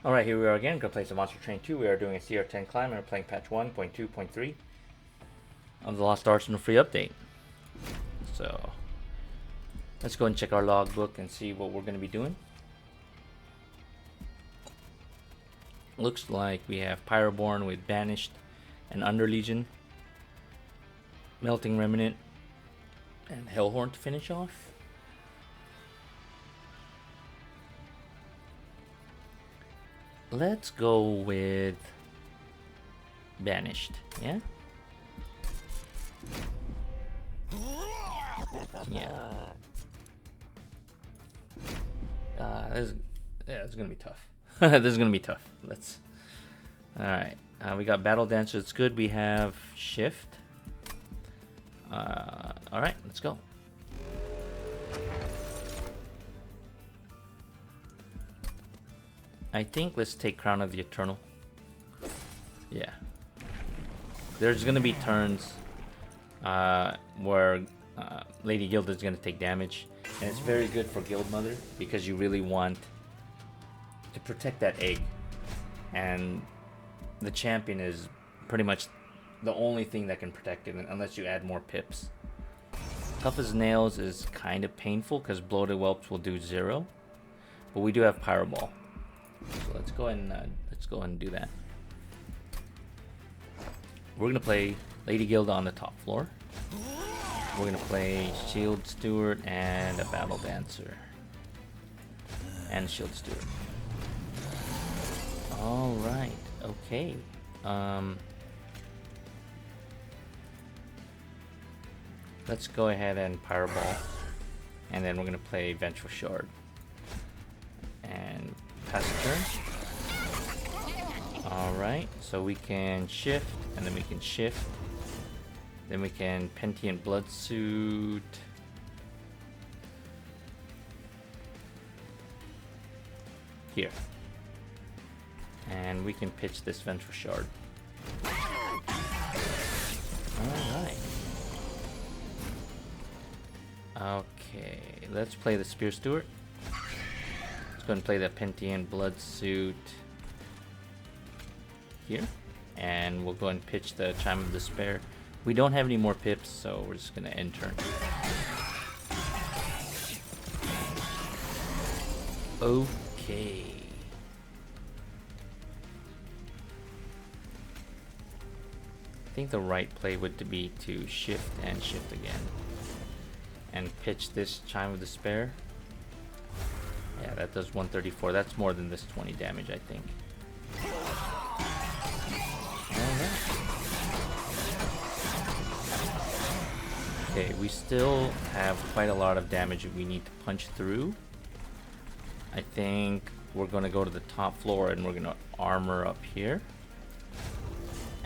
Alright, here we are again. Gonna play some Monster Train 2. We are doing a CR10 climb and we're playing patch 1.2.3 of the Lost Arsenal free update. So let's go and check our logbook and see what we're gonna be doing. Looks like we have Pyreborne with Banished and Under Legion, Melting Remnant, and Hellhorn to finish off. Let's go with Banished, yeah? Yeah. It's gonna be tough. This is gonna be tough. Let's. Alright. We got Battle Dancer, it's good. We have Shift. Alright, let's go. I think let's take Crown of the Eternal. Yeah. There's gonna be turns where Lady Gilda is gonna take damage, and it's very good for Guild Mother because you really want to protect that egg, and the champion is pretty much the only thing that can protect it unless you add more pips. Tough as Nails is kind of painful because Bloated Whelps will do 0, but we do have Pyreball. So let's go and do that. We're gonna play Lady Gilda on the top floor. We're gonna play Shield Steward and a Battle Dancer and Shield Steward. All right, okay. Let's go ahead and Pyreball, and then we're gonna play Vengeful Shard and pass the turn. Alright, so we can shift, and then we can shift. Then we can Pentient Bloodsuit. Here. And we can pitch this Vengeful Shard. Alright. Okay, let's play the Spear Steward. Go and play the Pentient Bloodsuit here, and we'll go and pitch the Chime of Despair. We don't have any more pips, so we're just gonna end turn. Okay. I think the right play would be to shift and shift again, and pitch this Chime of Despair. Yeah, that does 134. That's more than this 20 damage, I think. Okay, we still have quite a lot of damage we need to punch through. I think we're going to go to the top floor and we're going to armor up here.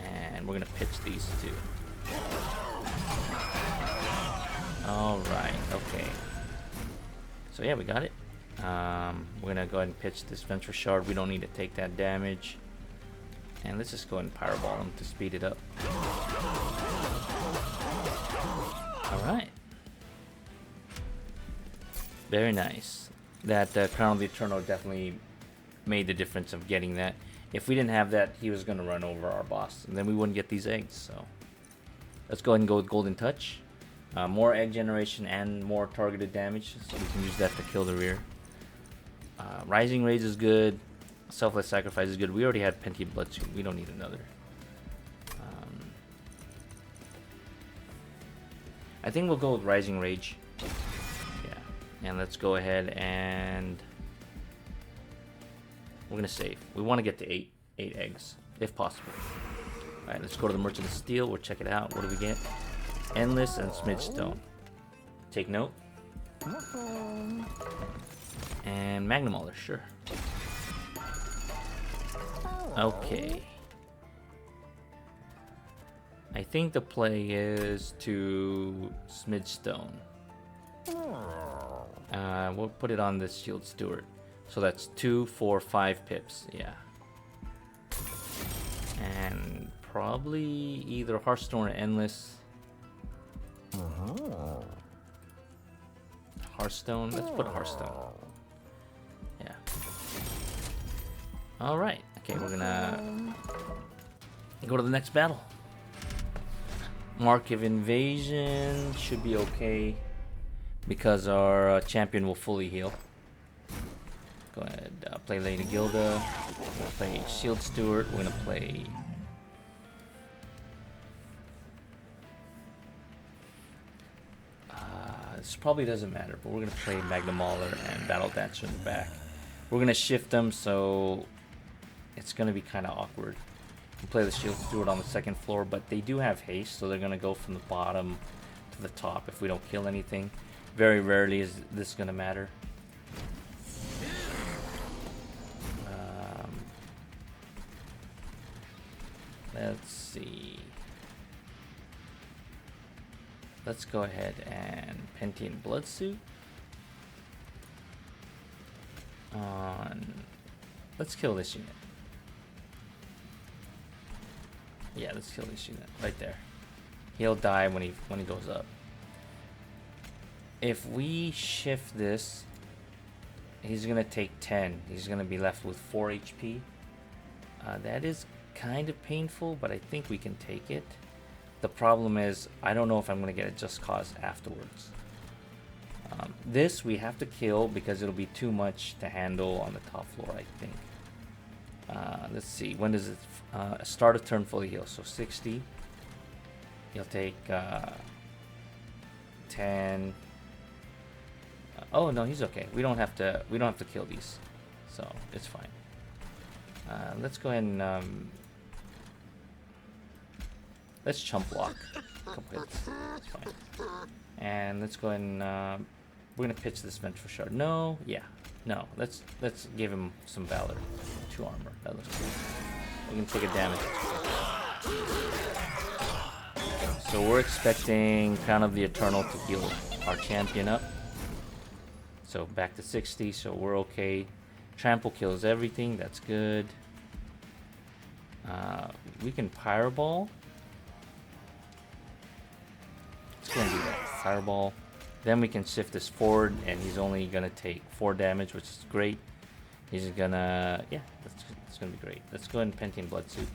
And we're going to pitch these two. Alright, okay. So yeah, we got it. We're gonna go ahead and pitch this Vengeful Shard. We don't need to take that damage, and let's just go ahead and Pyreball him to speed it up. Alright, very nice. That Crown of the Eternal definitely made the difference of getting that. If we didn't have that, he was gonna run over our boss, and then we wouldn't get these eggs. So let's go ahead and go with Golden Touch. More egg generation and more targeted damage, so we can use that to kill the rear. Rising Rage is good. Selfless Sacrifice is good. We already had Pentient Bloodsuit. We don't need another. I think we'll go with Rising Rage. Yeah. And let's go ahead and we're gonna save. We want to get to 8 eggs, if possible. Alright, let's go to the Merchant of Steel. We'll check it out. What do we get? Endless and Smidge Stone. Take note. And Magnum Mauler, sure. Okay. I think the play is to Smidge Stone. We'll put it on this Shield Steward. So that's 2, 4, 5 pips, yeah. And probably either Hearthstone or Endless. Hearthstone, let's put Hearthstone. Yeah. All right. Okay, we're gonna go to the next battle. Mark of Invasion should be okay because our champion will fully heal. Go ahead, play Lady Gilda. Play Shield Steward. We're gonna play. This probably doesn't matter, but we're gonna play Magna Mauler and Battle Dancer in the back. We're gonna shift them, so it's gonna be kind of awkward. We'll play the Shield Steward on the second floor, but they do have haste, so they're gonna go from the bottom to the top if we don't kill anything. Very rarely is this gonna matter. Let's see. Let's go ahead and Pentian Bloodsuit on. Let's kill this unit. Yeah, let's kill this unit right there. He'll die when he goes up. If we shift this, he's gonna take 10. He's gonna be left with 4 HP. That is kind of painful, but I think we can take it. The problem is, I don't know if I'm going to get a Just Cause afterwards. This we have to kill because it'll be too much to handle on the top floor, I think. Let's see, when does it start a turn fully heal? So 60. He'll take 10. Oh no, he's okay. We don't have to kill these, so it's fine. Let's go ahead and let's chump block a couple hits. It's fine. And let's go ahead and we're gonna pitch this Vengeful Shard. No, yeah, no. Let's give him some Valor. 2 armor. That looks cool. We can take a damage. So we're expecting Crown of the Eternal to heal our champion up. So back to 60. So we're okay. Trample kills everything. That's good. We can Pyreball. It's going to do that. Fireball. Then we can shift this forward, and he's only going to take 4 damage, which is great. He's going to... Yeah, that's going to be great. Let's go ahead and Pentian Bloodsuit.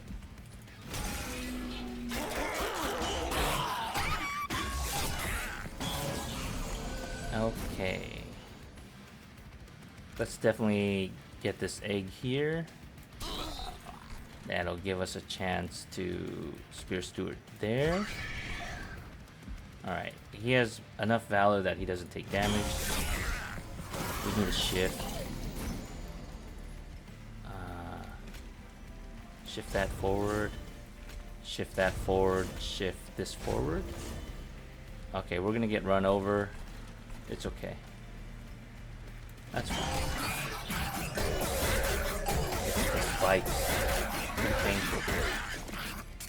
Okay. Let's definitely get this egg here. That'll give us a chance to Spear Steward there. Alright, he has enough Valor that he doesn't take damage. We need a shift. Shift that forward. Shift that forward. Shift this forward. Okay, we're gonna get run over. It's okay. That's fine. The spikes. Pretty painful.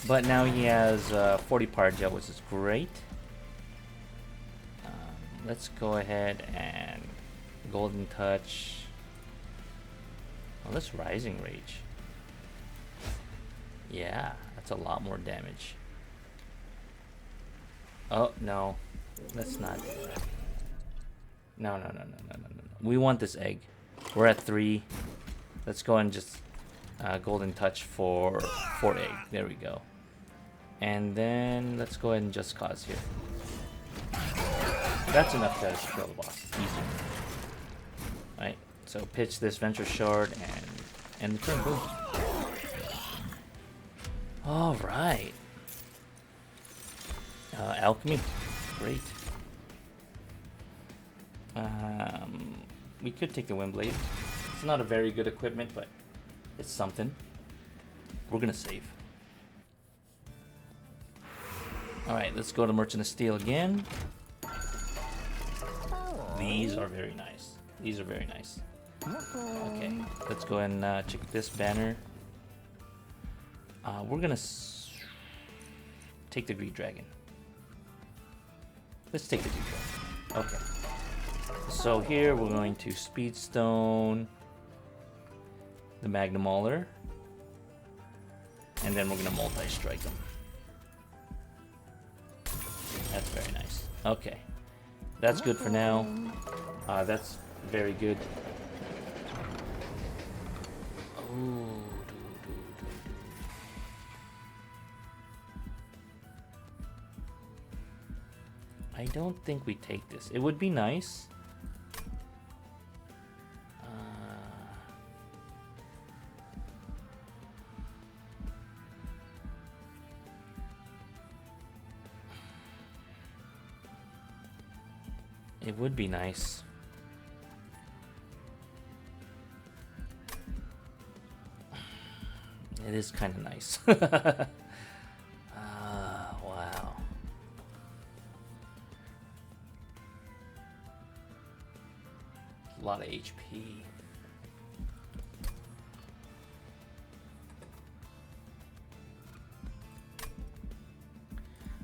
But now he has 40 Power Gel, which is great. Let's go ahead and Golden Touch. Oh, let's Rising Rage. Yeah, that's a lot more damage. Oh, no. Let's not do that. No. We want this egg. We're at 3. Let's go and just Golden Touch for egg. There we go. And then let's go ahead and Just Cause here. That's enough to kill the boss. Easy. Right. So pitch this Venture Shard and the turn. Boom. All right. Alchemy. Great. We could take the Windblade. It's not a very good equipment, but it's something. We're gonna save. Alright, let's go to Merchant of Steel again. These are very nice. These are very nice. Okay, let's go ahead and check this banner. We're gonna take the Greed Dragon. Let's take the Greed Dragon. Okay. So here we're going to Speedstone the Magna Mauler, and then we're gonna multi-strike them. That's very nice. Okay, that's good for now. That's very good. Ooh. I don't think we take this. It would be nice. It would be nice. It is kind of nice. Wow. A lot of HP.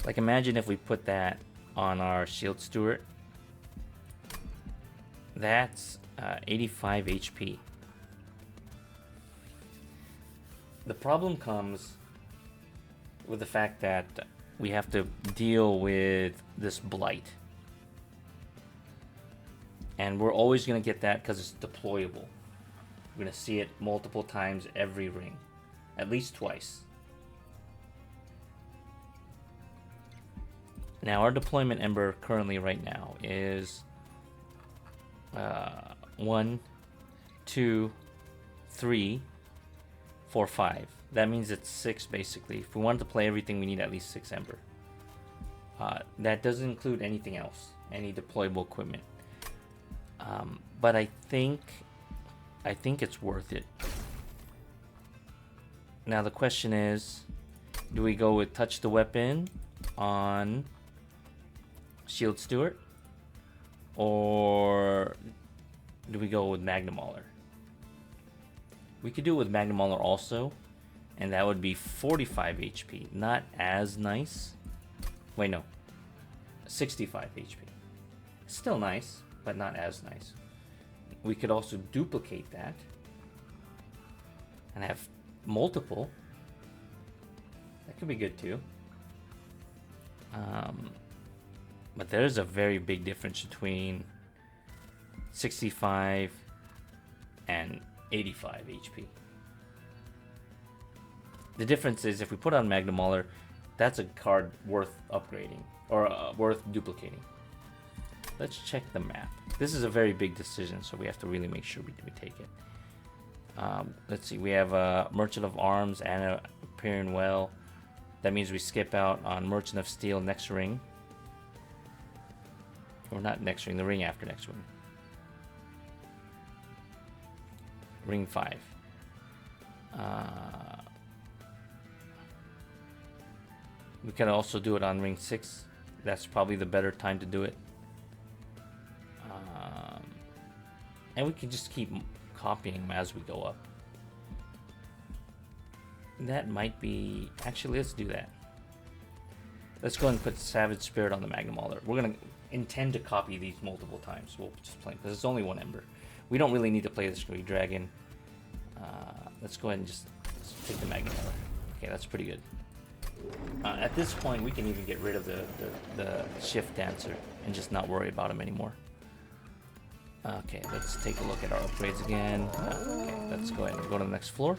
Like, imagine if we put that on our Shield Steward. That's 85 HP. The problem comes with the fact that we have to deal with this blight. And we're always going to get that because it's deployable. We're going to see it multiple times every ring. At least twice. Now, our deployment ember currently right now is 1, 2, 3, 4, 5. That means it's 6 basically. If we wanted to play everything, we need at least 6 ember. That doesn't include anything else, any deployable equipment. But I think it's worth it. Now the question is, do we go with touch the weapon on Shield Steward, or do we go with Magnum Mauler? We could do it with Magnum Mauler also, and that would be 45 HP. Not as nice. Wait, no. 65 HP. Still nice, but not as nice. We could also duplicate that and have multiple. That could be good too. But there's a very big difference between 65 and 85 HP. The difference is if we put on Magnum Mauler, that's a card worth upgrading or worth duplicating. Let's check the map. This is a very big decision, so we have to really make sure we take it. Let's see, we have a Merchant of Arms and a Pyreborne Well. That means we skip out on Merchant of Steel next ring. Or not next ring, the ring after next ring. Ring 5. We can also do it on ring 6. That's probably the better time to do it. And we can just keep copying them as we go up. That might be... Actually, let's do that. Let's go ahead and put Savage Spirit on the Magnum Mauler. We're going to intend to copy these multiple times. We'll just play because it's only one ember. We don't really need to play the Screwy Dragon. Let's go ahead and just take the Magnum Mauler. Okay, that's pretty good. At this point, we can even get rid of the Shift Dancer and just not worry about him anymore. Okay, let's take a look at our upgrades again. Okay, let's go ahead and go to the next floor.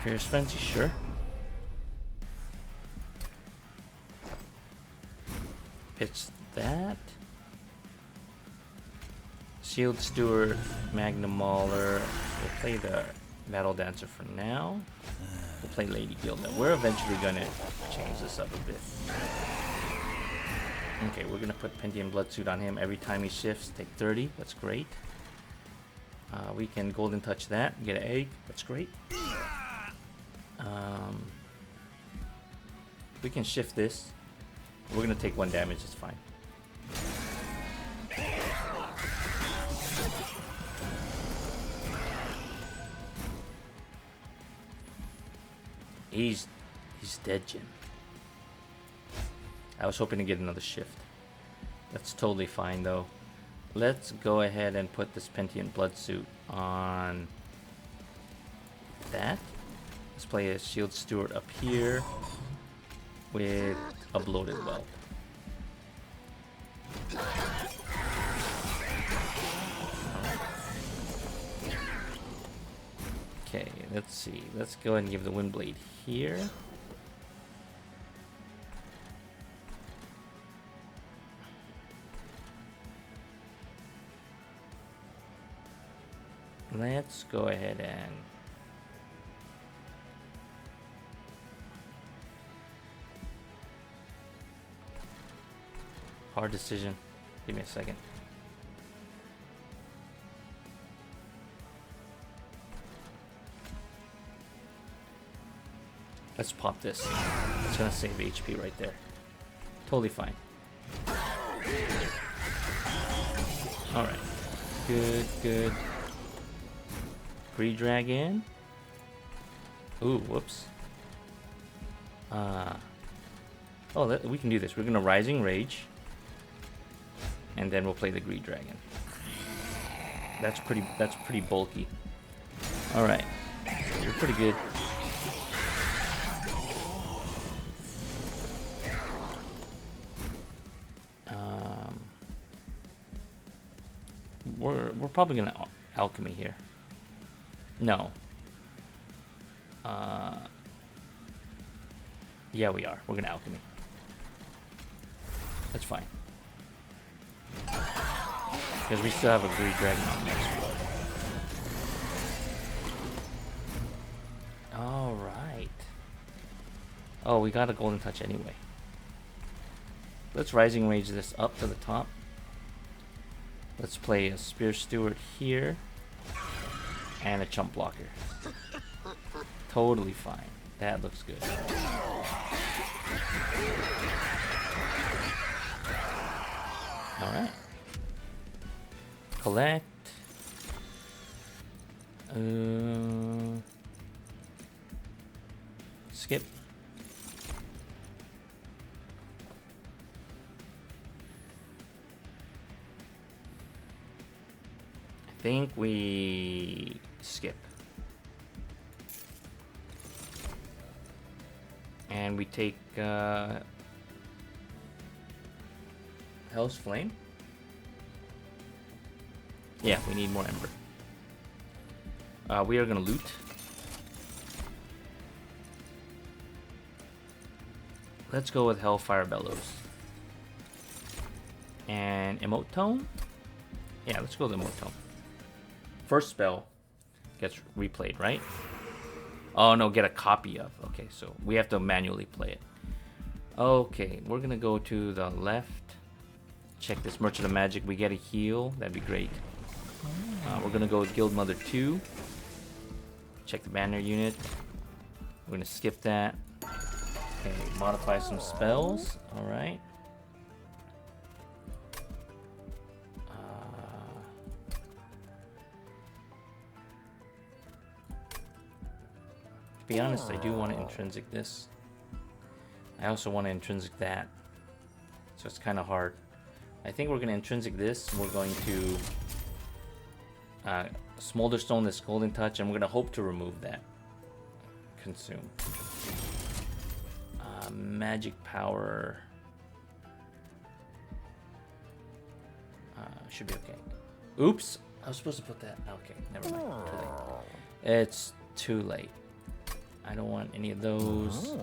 Fierce Frenzy, sure. Pitch that. Shield Steward, Magnum Mauler. We'll play the Battle Dancer for now. We'll play Lady Gilda. We're eventually gonna change this up a bit. Okay, we're gonna put Pentium Bloodsuit on him every time he shifts. Take 30. That's great. We can Golden Touch that. Get an egg. That's great. We can shift this. We're gonna take 1 damage. It's fine. He's dead, Jim. I was hoping to get another shift. That's totally fine, though. Let's go ahead and put this Pentium Bloodsuit on that. Let's play a Shield Steward up here with a Bloated Whelp. Okay, let's see. Let's go ahead and give the Windblade here. Let's go ahead and hard decision. Give me a second. Let's pop this. It's gonna save HP right there. Totally fine. Alright. Good, good. Pre-dragon. Ooh, whoops. Oh, we can do this. We're gonna Rising Rage. And then we'll play the Greed Dragon. That's pretty bulky. Alright. You're pretty good. We're probably gonna alchemy here. No. Yeah, we are. We're gonna alchemy. That's fine. Because we still have a Greed Dragon on next floor. Alright. Oh, we got a Golden Touch anyway. Let's Rising Rage this up to the top. Let's play a Spear Steward here. And a Chump Blocker. Totally fine. That looks good. Alright. Collect. Skip. I think we skip. And we take Hell's Flame. Yeah, we need more Ember. We are gonna loot. Let's go with Hellfire Bellows. And Emote Tone? Yeah, let's go with Emote Tone. First spell gets replayed, right? Oh no, get a copy of. Okay, so we have to manually play it. Okay, we're gonna go to the left. Check this Merchant of Magic. We get a heal. That'd be great. We're gonna go with Guild Mother 2. Check the banner unit. We're gonna skip that. Okay, modify some spells. Alright. To be honest, I do want to intrinsic this. I also want to intrinsic that. So it's kind of hard. I think we're going to intrinsic this. We're going to Smolder Stone this Golden Touch, and we're going to hope to remove that. Consume. Magic Power. Should be okay. Oops! I was supposed to put that. Okay, never mind. Too late. It's too late. I don't want any of those.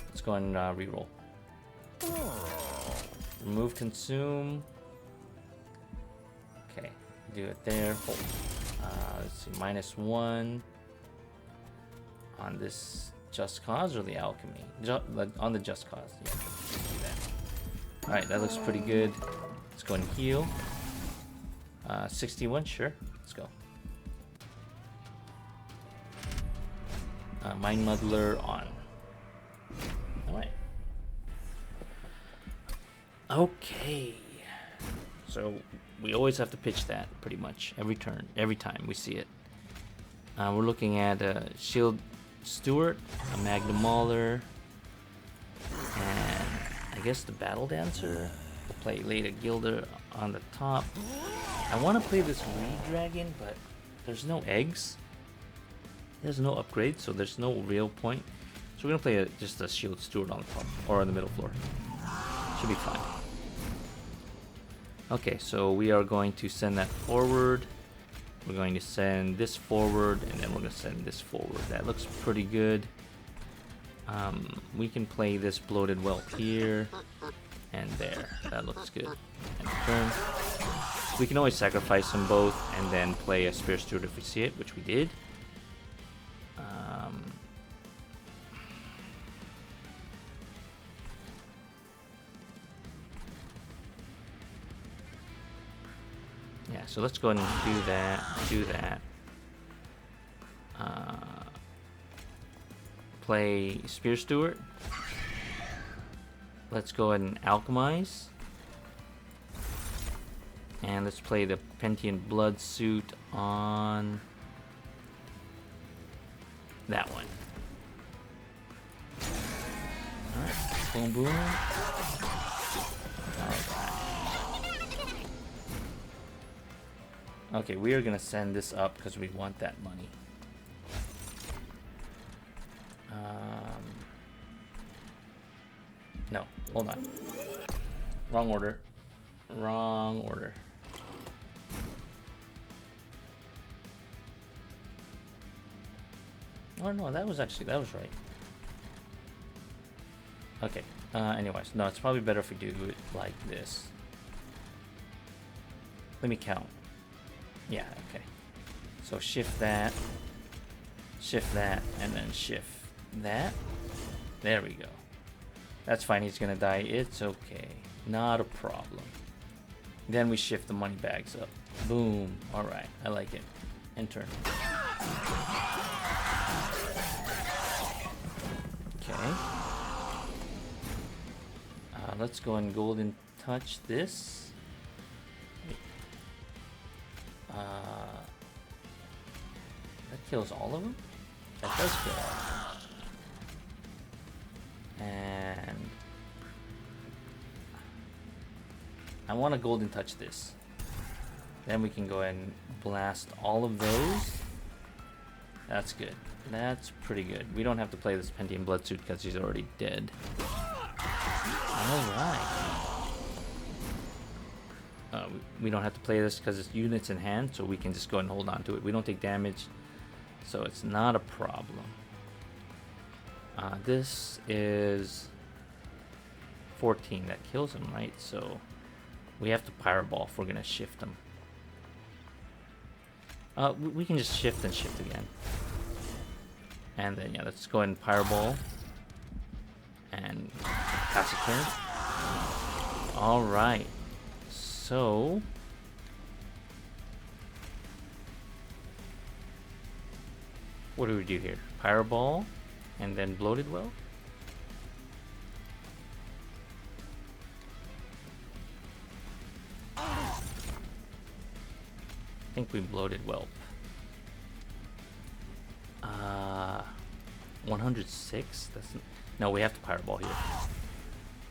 Let's go and reroll. Remove Consume. Okay, do it there. Hold. Let's see, -1 on this Just Cause or the Alchemy? On the Just Cause, yeah. Let's do that. Alright, that looks pretty good. Let's go and heal. 61, sure. Let's go. Mind Muddler on. Alright. Okay. So we always have to pitch that pretty much every turn, every time we see it. We're looking at a Shield Steward, a Magnum Mauler, and I guess the Battle Dancer. We'll play Lady Gilda on the top. I want to play this Greed Dragon, but there's no eggs. There's no upgrade, so there's no real point. So we're gonna play just a Shield Steward on the top or on the middle floor. Should be fine. Okay, so we are going to send that forward. We're going to send this forward, and then we're gonna send this forward. That looks pretty good. We can play this Bloated Whelp here and there. That looks good. And turn. We can always sacrifice them both and then play a Spear Steward if we see it, which we did. Yeah, so let's go ahead and do that. Play Spear Steward. Let's go ahead and alchemize. And let's play the Pentient Blood Suit on that one. Alright, boom boom. Okay, we are gonna send this up because we want that money. No, hold on. Wrong order. Wrong order. Oh no, that was right. Okay. Anyways, no, it's probably better if we do it like this. Let me count. Yeah, okay. So shift that, and then shift that. There we go. That's fine, he's gonna die. It's okay. Not a problem. Then we shift the money bags up. Boom. Alright, I like it. And turn. Okay. Let's go and golden touch this. That kills all of them? That does kill all of them. And I want to golden touch this. Then we can go ahead and blast all of those. That's good. That's pretty good. We don't have to play this Pentient Blood Suit because he's already dead. Alright. We don't have to play this because it's units in hand, so we can just go and hold on to it. We don't take damage, so it's not a problem. This is 14. That kills him, right? So we have to Pyreball if we're going to shift him. We can just shift and shift again. And then, yeah, let's go ahead and Pyreball. And pass a turn. Alright. So what do we do here? Pyreball and then Bloated Well? I think we Bloated Whelp. 106? No, we have to Pyreball here.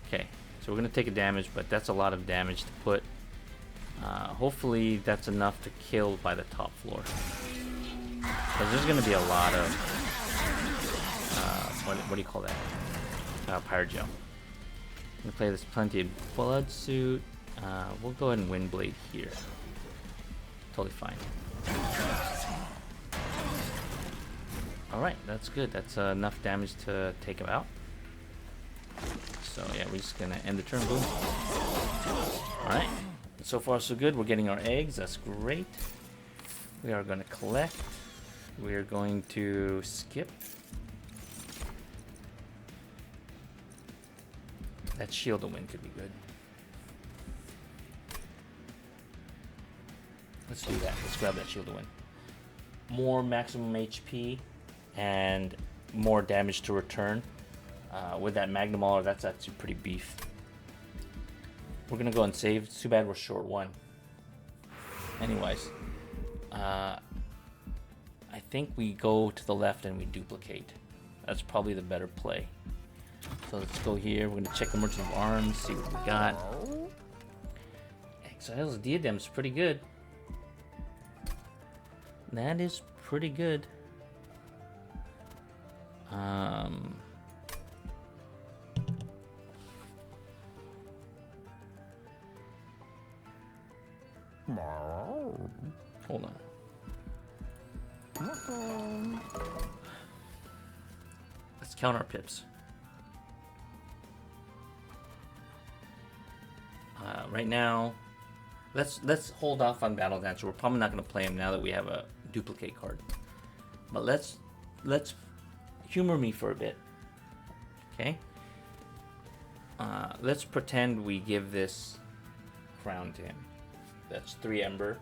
Okay, so we're gonna take a damage, but that's a lot of damage to put. Hopefully that's enough to kill by the top floor. Because there's gonna be a lot of what do you call that? Pyrogel. I'm gonna play this Pentient Blood Suit. We'll go ahead and Windblade here. Totally fine. Alright, that's good. That's enough damage to take him out. So yeah, we're just gonna end the turn. Boom. Alright. So far so good. We're getting our eggs. That's great. We are gonna collect. We are going to skip. That Shield of Wind could be good. Let's do that. Let's grab that Shield of Wind. More maximum HP and more damage to return. With that Magnum Mauler, that's actually pretty beef. We're gonna go and save. It's too bad we're short one. Anyways, I think we go to the left and we duplicate. That's probably the better play. So let's go here. We're gonna check the Merchant of Arms, see what we got. Exiles Diadem's pretty good. That is pretty good. Hold on. Let's count our pips. Right now, let's hold off on Battle Dancer. We're probably not going to play him now that we have a duplicate card. But let's humor me for a bit. Okay. Let's pretend we give this crown to him. That's 3 Ember,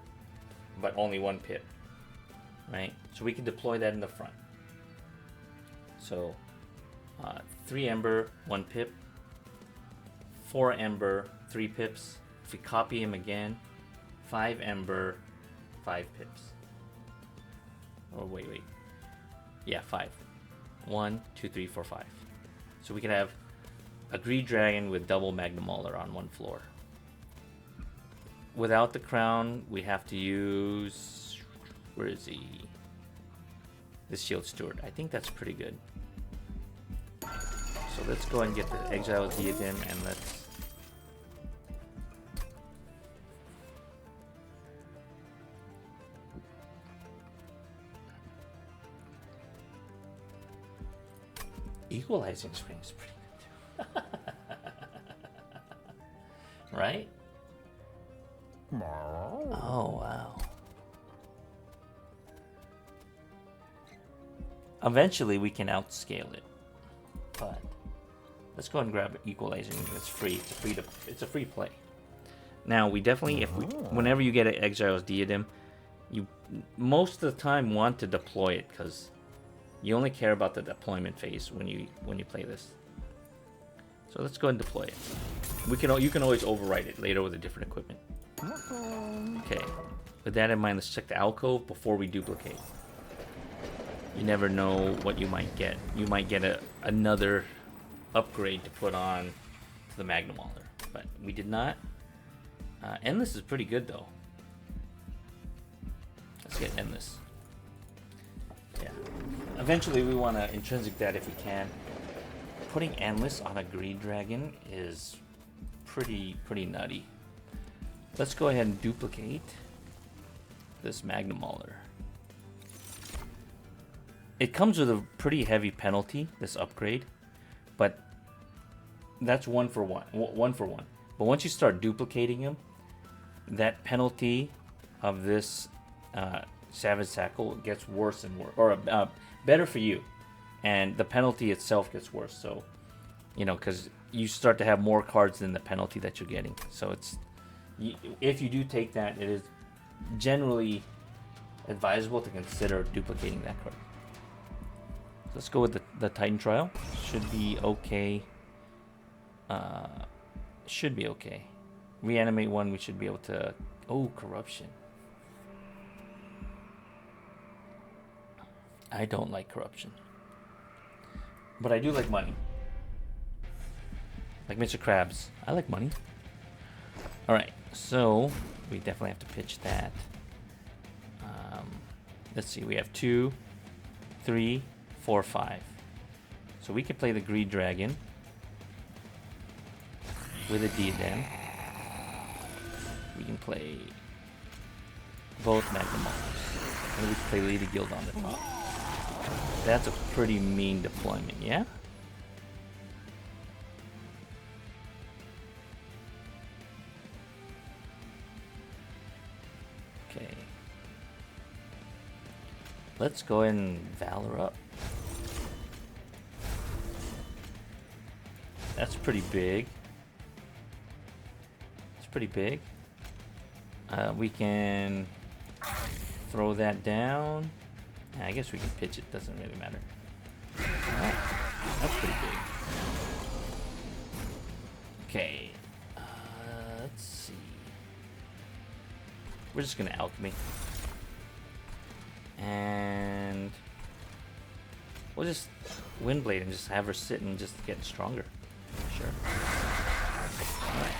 but only 1 pip. Right? So we can deploy that in the front. So 3 Ember, 1 pip. 4 Ember, 3 pips. If we copy him again, 5 Ember, 5 pips. Oh, wait. Yeah, 5. 1, 2, 3, 4, 5. So we can have a Greed Dragon with double Magnum Mauler on 1 floor. Without the crown, we have to use... Where is he? The Shield Steward. I think that's pretty good. So let's go and get the Exile Diadem and let's... Equalizing Swing is pretty good too. Right? Oh, wow. Eventually we can outscale it. But let's go ahead and grab Equalizing. It's free. It's a free play. Now we definitely, whenever you get an Exile's Diadem, you most of the time want to deploy it because you only care about the deployment phase when you play this. So let's go ahead and deploy it. You can always overwrite it later with a different equipment. Okay. With that in mind, let's check the alcove before we duplicate. You never know what you might get. You might get another upgrade to put on to the Magnum Mauler, but we did not. Endless is pretty good though. Let's get Endless. Yeah. Eventually we want to intrinsic that if we can. Putting Endless on a Greed Dragon is pretty nutty. Let's go ahead and duplicate this Magnum Mauler. It comes with a pretty heavy penalty, this upgrade, but that's one for one. But once you start duplicating them, that penalty of this Savage Tackle gets worse and worse, or better for you, and the penalty itself gets worse. So, because you start to have more cards than the penalty that you're getting. So if you do take that, it is generally advisable to consider duplicating that card. So let's go with the Titan Trial. Should be okay. Should be okay. Reanimate 1, we should be able to... Oh, Corruption. I don't like Corruption. But I do like money. Like Mr. Krabs. I like money. Alright, so we definitely have to pitch that. Let's see, we have 2, 3, 4, 5. So we can play the Greed Dragon with a Diadem. We can play both Magnum Maulers. And we can play Lady Gilda on the top. That's a pretty mean deployment, yeah? Okay. Let's go ahead and Valor up. That's pretty big. It's pretty big. We can throw that down. I guess we can pitch it, doesn't really matter. Alright, that's pretty big. Okay, let's see. We're just gonna Alchemy. And we'll just Windblade and just have her sit and just get stronger. Sure. Alright.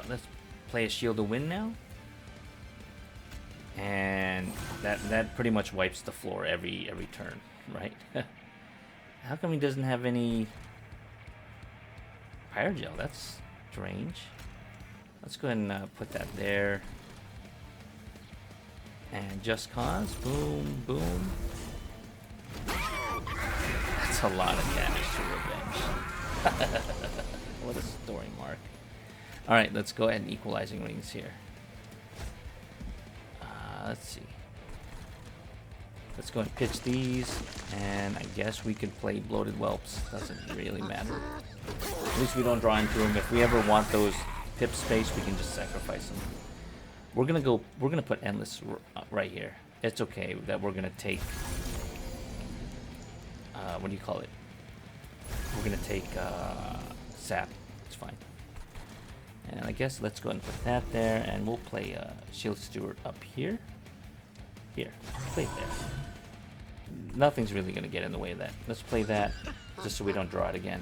Let's play a Shield of Wind now. And that pretty much wipes the floor every turn, right? How come he doesn't have any Pyrogel? That's strange. Let's go ahead and put that there. And Just Cause, boom, boom. That's a lot of damage to Revenge. What a story mark. All right, let's go ahead and equalizing rings here. Let's see. Let's go and pitch these, and I guess we could play bloated whelps. Doesn't really matter. At least we don't draw into them. If we ever want those pip space, we can just sacrifice them. We're gonna put endless right here. It's okay that we're gonna take. What do you call it? We're gonna take sap. It's fine. And I guess let's go ahead and put that there, and we'll play Shield Steward up here. Here, play it there. Nothing's really gonna get in the way of that. Let's play that, just so we don't draw it again.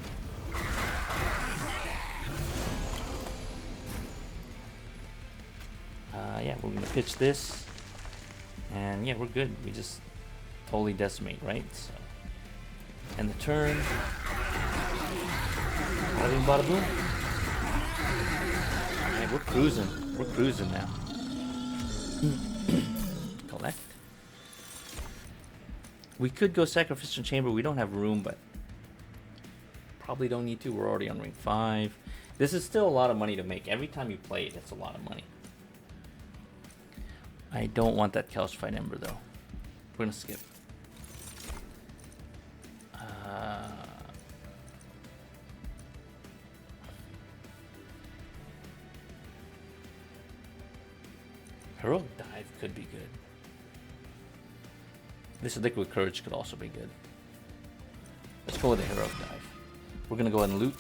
Yeah, we're gonna pitch this, and yeah, we're good. We just totally decimate, right? So, and the turn. Bada bing, bada boom. Alright, we're cruising. We're cruising now. Collect. We could go Sacrificial Chamber. We don't have room, but probably don't need to. We're already on ring 5. This is still a lot of money to make. Every time you play it, it's a lot of money. I don't want that Calcified Ember, though. We're going to skip. Heroic Dive could be good. This Liquid Courage could also be good. Let's go with the Heroic Dive. We're going to go ahead and loot.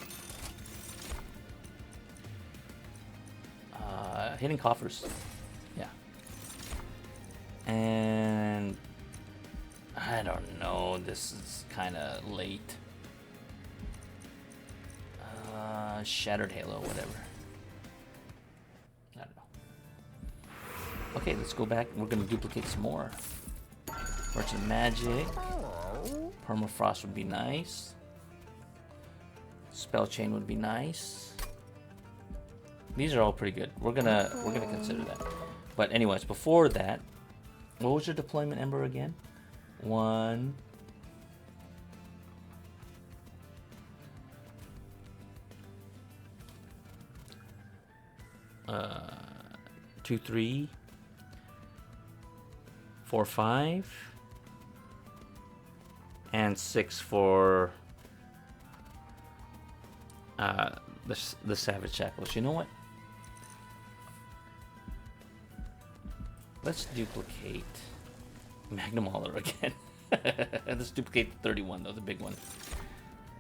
Hitting coffers. Yeah. And I don't know. This is kind of late. Shattered Halo, whatever. I don't know. Okay, let's go back. We're going to duplicate some more. Merchant Magic. Permafrost would be nice. Spell Chain would be nice. These are all pretty good. We're gonna consider that. But anyways, before that, what was your deployment ember again? 1. 2, 3, 4, 5, and 6 for the Savage Shackles. You know what? Let's duplicate Magnum Mauler again. Let's duplicate the 31 though, the big one.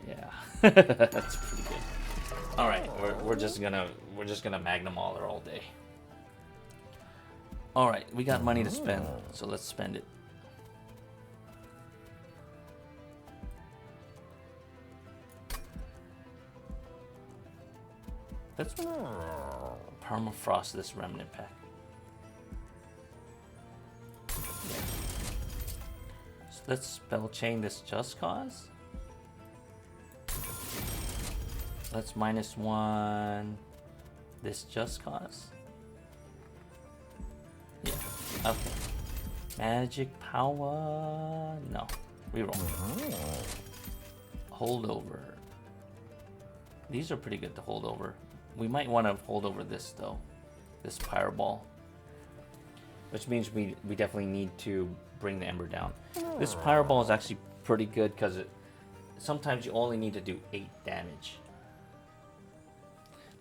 Yeah, that's pretty good. All right, we're just gonna Magnum Mauler all day. All right, we got money to spend, so let's spend it. Let's permafrost this remnant pack. Yeah. So let's spell chain this Just Cause. Let's -1 this Just Cause. Yeah. Okay. Magic power. No. Reroll. Hold over. These are pretty good to hold over. We might want to hold over this though, this Pyreball, which means we definitely need to bring the Ember down. This Pyreball is actually pretty good because sometimes you only need to do 8 damage.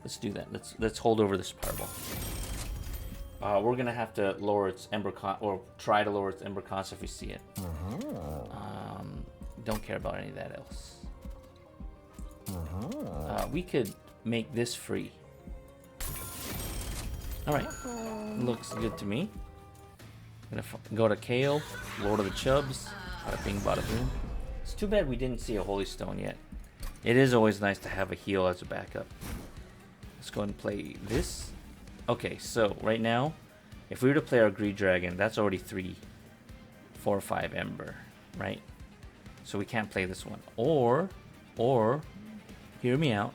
Let's do that. Let's hold over this Pyreball. We're gonna have to lower its Ember cost, or try to lower its Ember cost if we see it. Don't care about any of that else. We could make this free. Alright, looks good to me. Gonna go to Kale, Lord of the Chubs, bada bing, bada boom. It's too bad we didn't see a Holy Stone yet. It is always nice to have a heal as a backup. Let's go ahead and play this. Okay, so right now, if we were to play our Greed Dragon, that's already 3, 4, 5 Ember, right? So we can't play this one. Or, hear me out.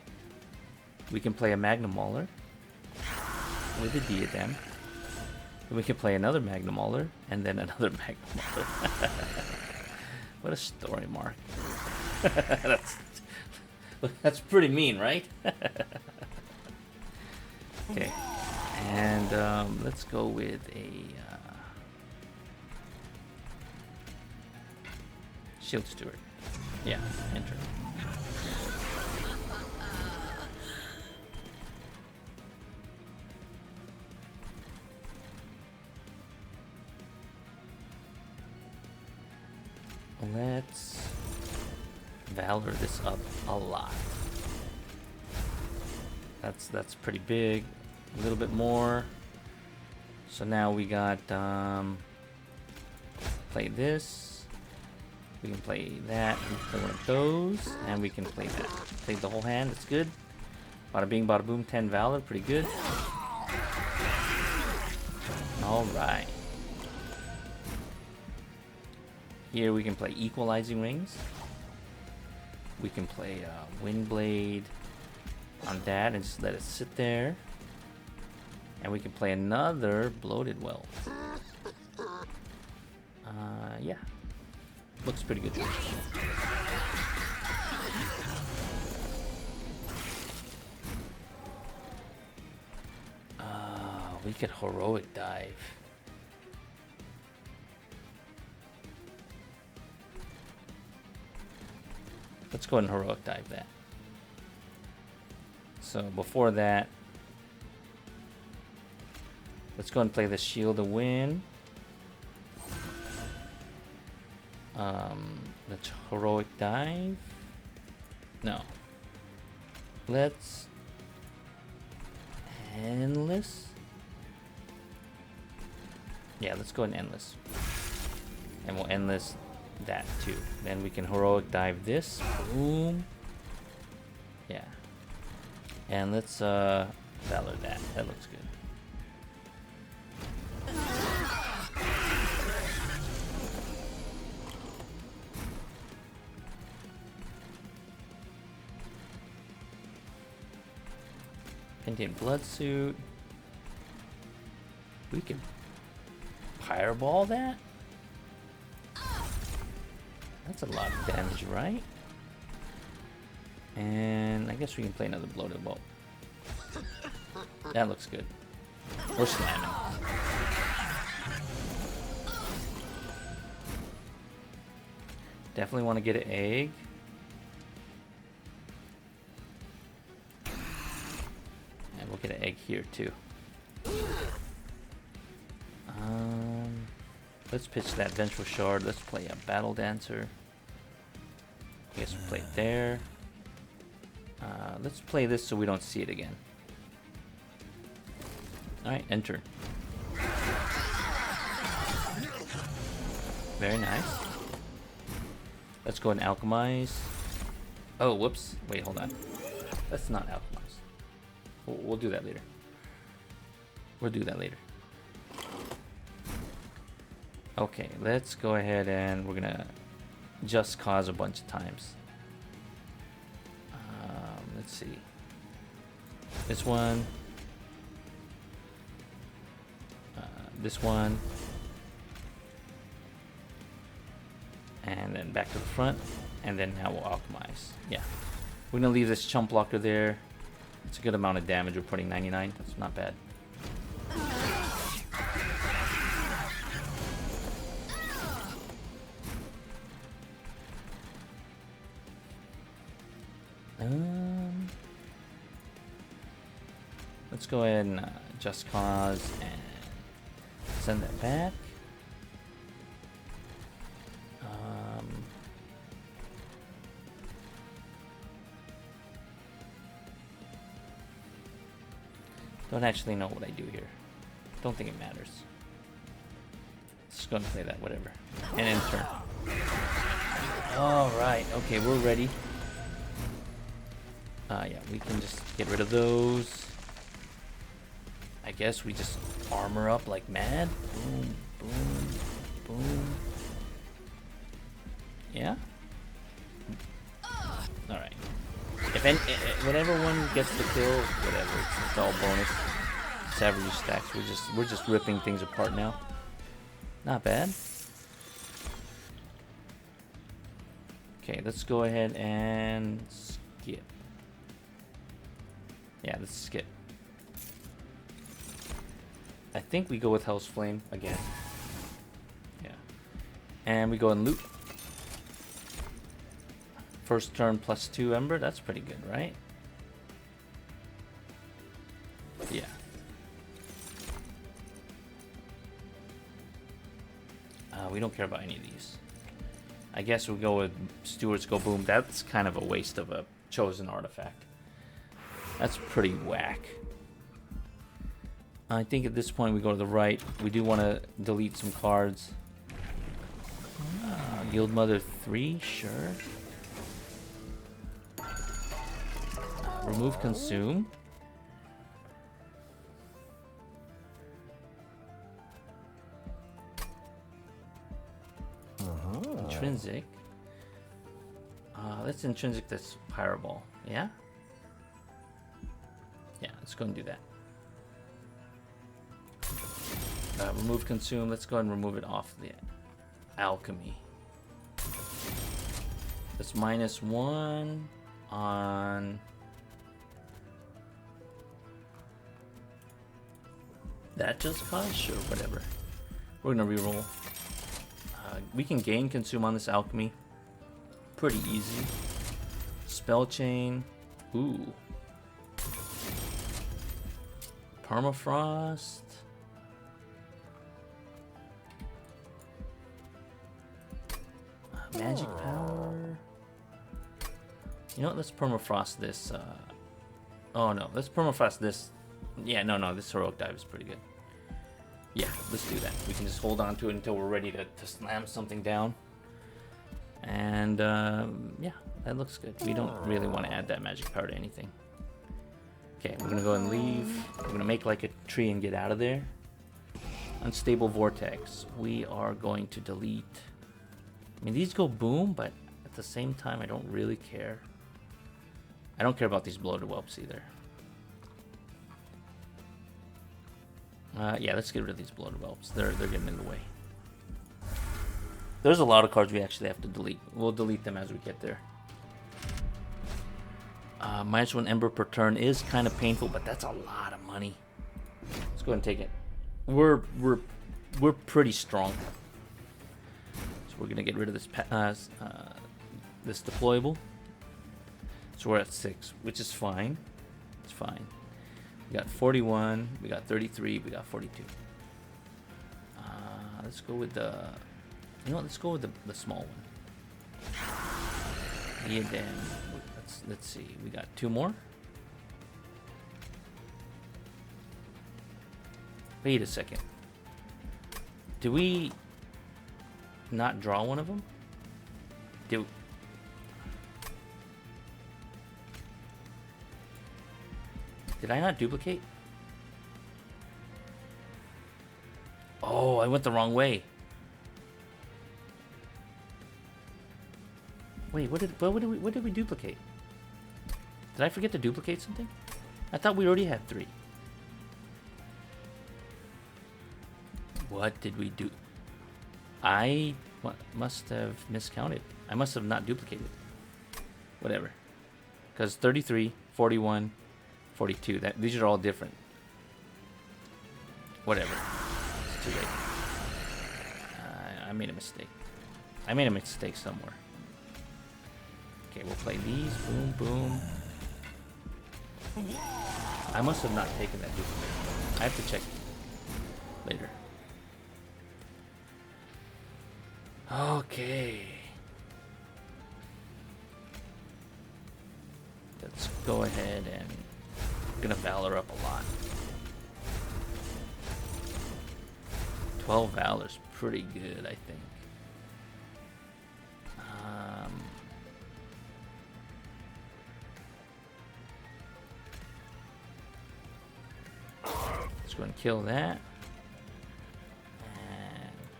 We can play a Magnum Mauler with a Diadem. And we can play another Magnum Mauler and then another Magnum Mauler. What a story, Mark. That's pretty mean, right? Okay. And let's go with a Shield Steward. Yeah, enter. Let's Valor this up a lot. That's pretty big. A little bit more. So now we got play this. We can play that. We can play one of those, and we can play that. Play the whole hand. That's good. Bada bing, bada boom. 10 Valor, pretty good. All right. Here we can play Equalizing Rings. We can play Windblade on that and just let it sit there. And we can play another Bloated Well. Yeah. Looks pretty good. We could Heroic Dive. Let's go ahead and Heroic Dive that. So before that, let's go and play the Shield of Wind. Let's Heroic Dive. No. Let's Endless. Yeah, let's go and Endless. And we'll Endless that too. Then we can Heroic Dive this. Boom. Yeah. And let's Valor that. That looks good. Indian Blood Suit. We can Pyreball that? That's a lot of damage, right? And I guess we can play another Bloated Bolt. That looks good. We're slamming. Definitely want to get an egg. And we'll get an egg here too. Let's pitch that Vengeful Shard. Let's play a Battle Dancer. I guess we'll play it there. Let's play this so we don't see it again. Alright, enter. Very nice. Let's go and alchemize. Oh, whoops. Wait, hold on. Let's not alchemize. We'll do that later. We'll do that later. Okay, let's go ahead and we're gonna Just Cause a bunch of times. Let's see. This one. This one. And then back to the front. And then now we'll alchemize. Yeah. We're gonna leave this chump blocker there. It's a good amount of damage. We're putting 99. That's not bad. Let's go ahead and Just Cause and send that back. Don't actually know what I do here. Don't think it matters. Just gonna play that, whatever. And end turn. Alright, okay, we're ready. Yeah, we can just get rid of those. I guess we just armor up like mad. Boom, boom, boom. Yeah? Alright. Whatever one gets the kill, whatever. It's all bonus. Savage stacks. We're just ripping things apart now. Not bad. Okay, let's go ahead and skip. Yeah, let's skip. I think we go with Hell's Flame again. Yeah. And we go and loot. First turn +2 Ember. That's pretty good, right? Yeah. We don't care about any of these. I guess we'll go with Stewards Go Boom. That's kind of a waste of a chosen artifact. That's pretty whack. I think at this point we go to the right. We do want to delete some cards. Guild Mother 3, sure. Remove Consume. Intrinsic. Let's intrinsic this Pyreball. Yeah? Yeah, let's go and do that. Remove Consume. Let's go ahead and remove it off the Alchemy. That's -1 on... That just caused? Sure, whatever. We're gonna reroll. We can gain Consume on this Alchemy. Pretty easy. Spell Chain. Ooh. Permafrost. Magic Power. You know what? Let's Permafrost this. Oh no, let's Permafrost this. Yeah, no, this Heroic Dive is pretty good. Yeah, let's do that. We can just hold on to it until we're ready to slam something down. And yeah, that looks good. We don't really want to add that Magic Power to anything. Okay, we're gonna go and leave. We're gonna make like a tree and get out of there. Unstable Vortex. We are going to delete. I mean, these go boom, but at the same time, I don't really care. I don't care about these Bloated Whelps either. Yeah, let's get rid of these Bloated Whelps. They're getting in the way. There's a lot of cards we actually have to delete. We'll delete them as we get there. -1 Ember per turn is kind of painful, but that's a lot of money. Let's go ahead and take it. We're pretty strong. So we're gonna get rid of this this deployable. So we're at 6, which is fine. It's fine. We got 41, we got 33, we got 42. Let's go with the... You know what? Let's go with the small one. Yeah, then. Let's see. We got 2 more. Wait a second. Do we not draw one of them? Did I not duplicate? Oh, I went the wrong way. Wait, what did we duplicate? Did I forget to duplicate something? I thought we already had 3. What did we do? I must have miscounted. I must have not duplicated. Whatever. Because 33, 41, 42. These are all different. Whatever. It's too late. I made a mistake. I made a mistake somewhere. Okay, we'll play these. Boom, boom. I must have not taken that duplicate. I have to check later. Okay. Let's go ahead and... I'm gonna Valor up a lot. 12 Valor's pretty good, I think. Let's go and kill that.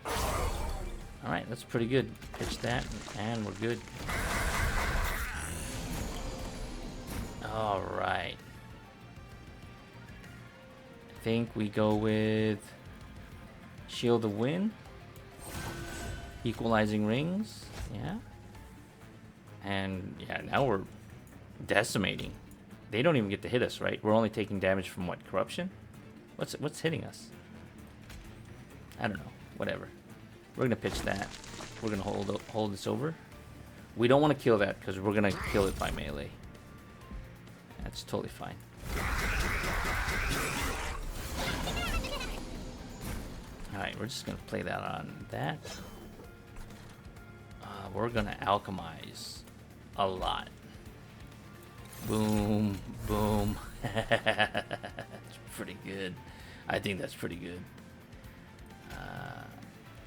And... Alright, that's pretty good. Pitch that, and we're good. Alright. I think we go with Shield of Wind. Equalizing Rings. Yeah. And yeah, now we're decimating. They don't even get to hit us, right? We're only taking damage from what? Corruption? What's hitting us? I don't know. Whatever. We're gonna pitch that. We're gonna hold this over. We don't want to kill that because we're gonna kill it by melee. That's totally fine. Alright, we're just gonna play that on that. We're gonna alchemize a lot. Boom, boom. That's pretty good. I think that's pretty good.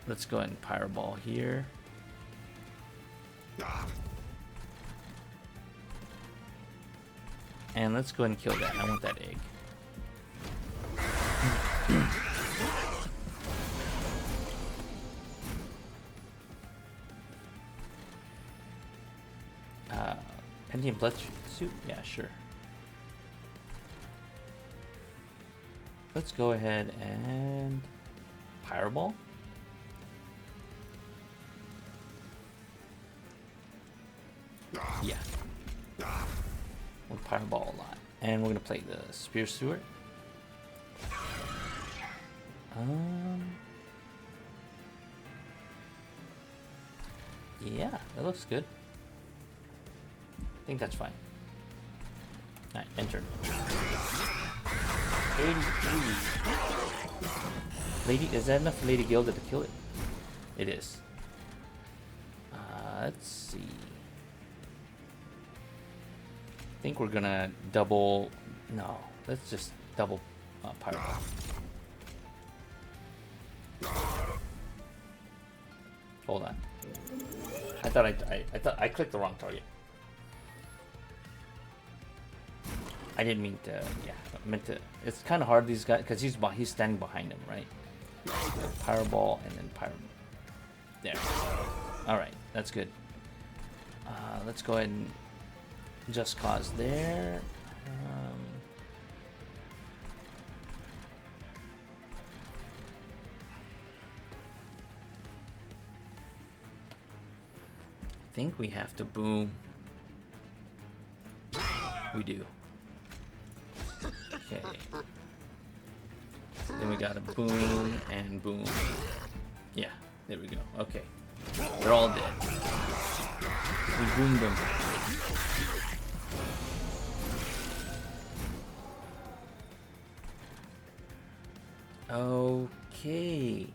Let's go ahead and Pyreball here. And let's go ahead and kill that. I want that egg. Pentium blood suit? Yeah, sure. Let's go ahead and Pyreball. Yeah. We'll Pyreball a lot. And we're gonna play the Spear Steward. Yeah, that looks good. I think that's fine. Alright, enter. 83. Lady, is that enough for Lady Gilda to kill it? It is. Let's see. I think we're gonna double. No, let's just double Pyreball. Hold on. I thought I clicked the wrong target. I didn't mean to. Yeah, I meant to. It's kind of hard these guys because he's standing behind him, right? Pyreball and then Pyreball. There. All right, that's good. Let's go ahead and just cause there. I think we have to boom. We do. Okay. Then we gotta boom and boom. Yeah, there we go. Okay. They're all dead. We boomed them. Okay.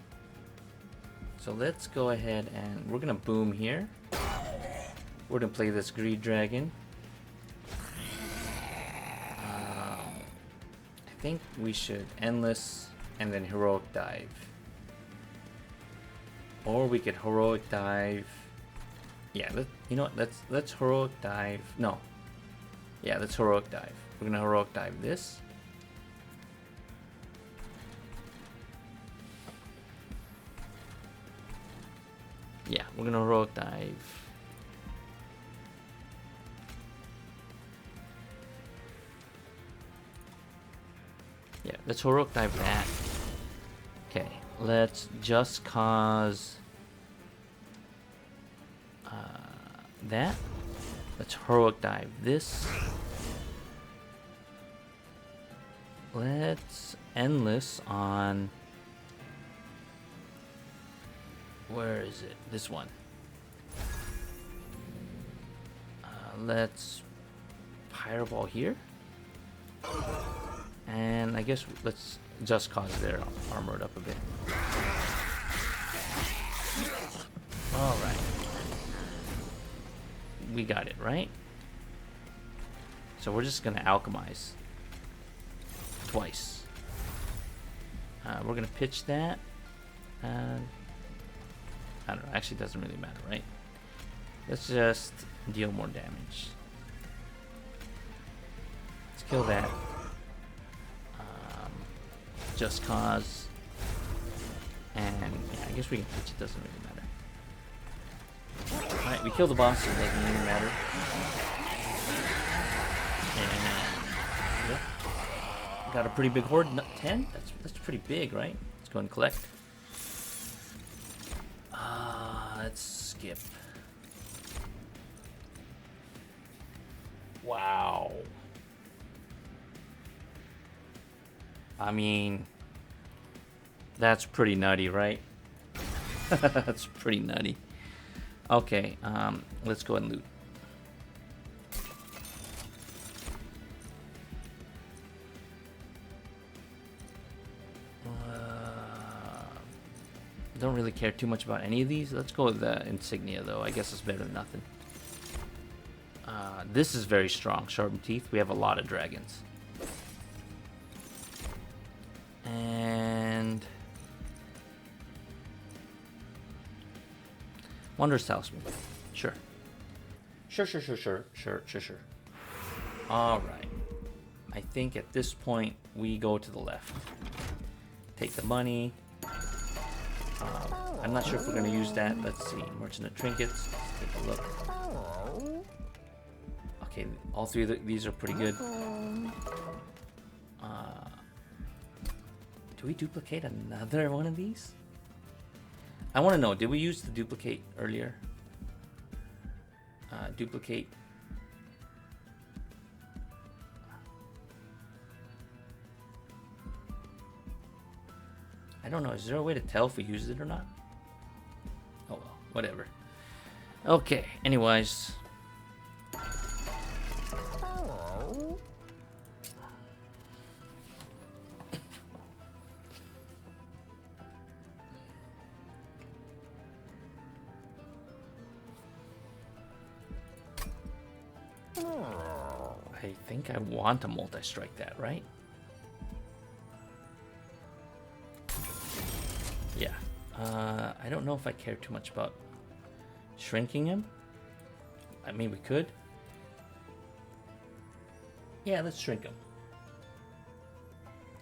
So let's go ahead and we're gonna boom here. We're gonna play this Greed Dragon. I think we should Endless and then Heroic Dive. Or we could Heroic Dive. Yeah, you know what? Let's Heroic Dive. No. Yeah, let's Heroic Dive. We're gonna Heroic Dive this. Yeah, we're gonna Heroic Dive. Yeah, let's Heroic Dive that. Okay, let's just cause that. Let's Heroic Dive this. Let's Endless on... Where is it? This one. Let's Pyreball here. And I guess let's just cause they're armored up a bit. Alright. We got it, right? So we're just gonna alchemize. Twice. We're gonna pitch that. I don't know, actually it doesn't really matter, right? Let's just deal more damage. Let's kill that. Just cause. And yeah, I guess we can pitch, it doesn't really matter. Alright, we kill the boss, so it doesn't even matter. And yep. Got a pretty big horde. 10? That's pretty big, right? Let's go and collect. Let's skip. Wow. I mean, That's pretty nutty, right? That's pretty nutty. Okay, let's go ahead and loot. Don't really care too much about any of these. Let's go with the insignia, though. I guess it's better than nothing. This is very strong. Sharpened teeth. We have a lot of dragons. And Wondrous Talisman. Sure. Sure. Alright. I think at this point we go to the left. Take the money. I'm not sure if we're going to use that. Let's see. Merchant of Trinkets. Let's take a look. Okay, all three of these are pretty good. Do we duplicate another one of these? I want to know, did we use the duplicate earlier? Duplicate. I don't know, is there a way to tell if we used it or not? Oh well, whatever. Okay, anyways. I think I want to multi-strike that, right? Yeah. I don't know if I care too much about shrinking him. I mean, we could. Yeah, let's shrink him.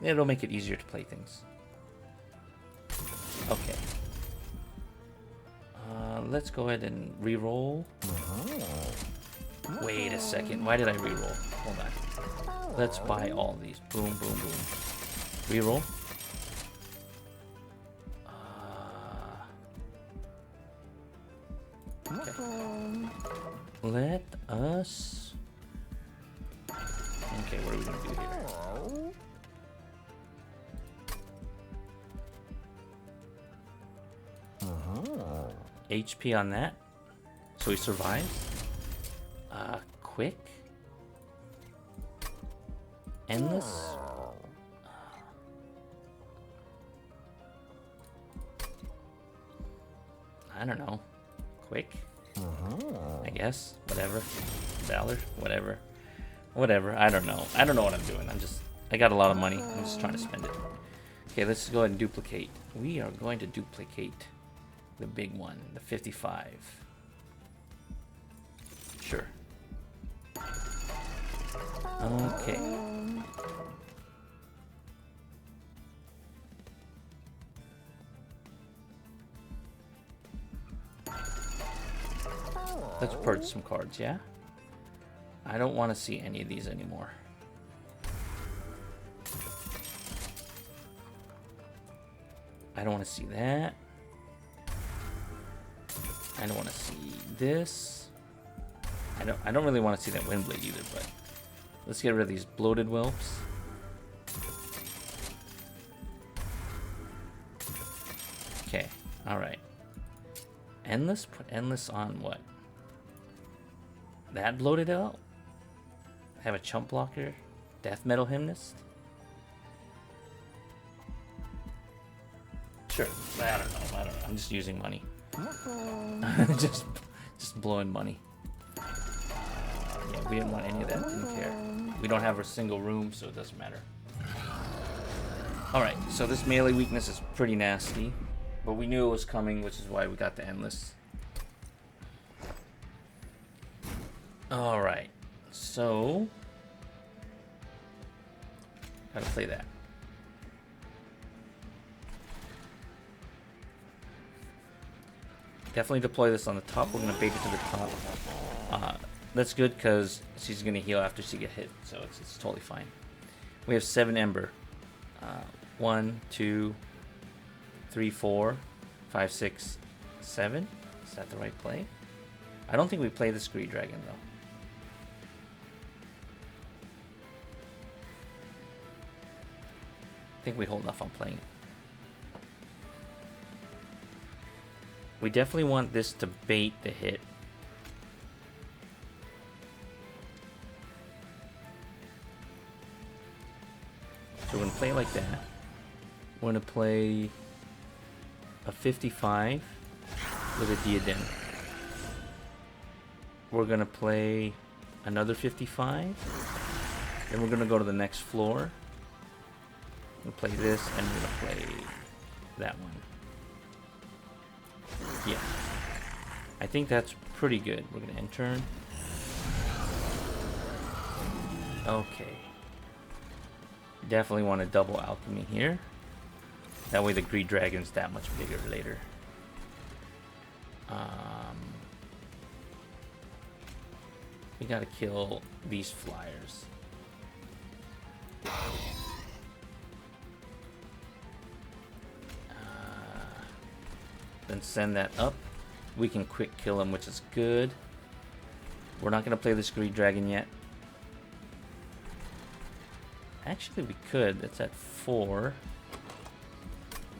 It'll make it easier to play things. Okay. Let's go ahead and re-roll. Wait a second. Why did I re-roll? Hold on. Let's buy all these. Boom, boom, boom. Re-roll. Okay. Let us... Okay, what are we going to do here? HP on that. So he survives. Quick. Endless. I don't know. Quick. I guess. Whatever. Valor. Whatever. Whatever. I don't know. I don't know what I'm doing. I got a lot of money. I'm just trying to spend it. Okay, let's go ahead and duplicate. We are going to duplicate the big one, the 55. Sure. Okay. Let's purge some cards, yeah? I don't want to see any of these anymore. I don't want to see that. I don't want to see this. I don't really want to see that Windblade either, but let's get rid of these bloated whelps. Okay, alright. Endless? Put endless on what? That bloated out? Have a chump blocker? Death Metal Hymnist? Sure. I don't know. I'm just using money. just blowing money. Yeah, we didn't want any of that. Didn't care. We don't have a single room, so it doesn't matter. Alright, so this melee weakness is pretty nasty. But we knew it was coming, which is why we got the endless. Alright, so... Gotta play that. Definitely deploy this on the top. We're gonna bait it to the top. That's good because she's gonna heal after she get hit, so it's totally fine. We have 7 Ember. 1, 2, 3, 4, 5, 6, 7. Is that the right play? I don't think we play the Scree Dragon though. I think we hold off on playing it. We definitely want this to bait the hit. So we're going to play like that. We're going to play a 55 with a diadem. We're going to play another 55. Then we're going to go to the next floor. We'll play this, and we're going to play that one. Yeah. I think that's pretty good. We're going to end turn. Okay. Definitely want to double alchemy here. That way the Greed Dragon's that much bigger later. We gotta kill these flyers. Then send that up. We can quick kill him, which is good. We're not gonna play this Greed Dragon yet. Actually, we could. It's at 4.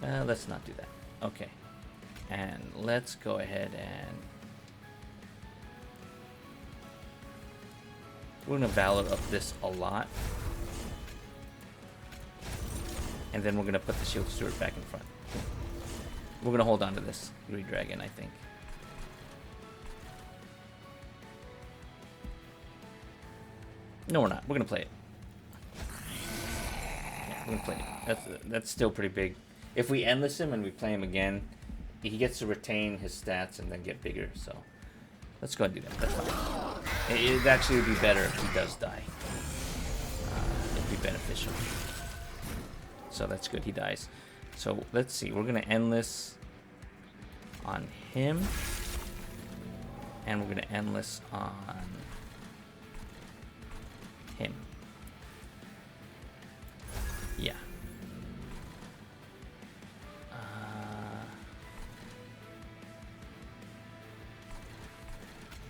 Let's not do that. Okay. And let's go ahead and... we're going to Valor up this a lot. And then we're going to put the Shield Steward back in front. We're going to hold on to this Greed Dragon, I think. No, we're not. We're going to play it. Yeah, we're going to play it. That's still pretty big. If we endless him and we play him again, he gets to retain his stats and then get bigger. So let's go and do that. That's fine. It actually would be better if he does die. It'd be beneficial. So that's good. He dies. So let's see. We're going to endless on him. And we're going to endless on him. Yeah.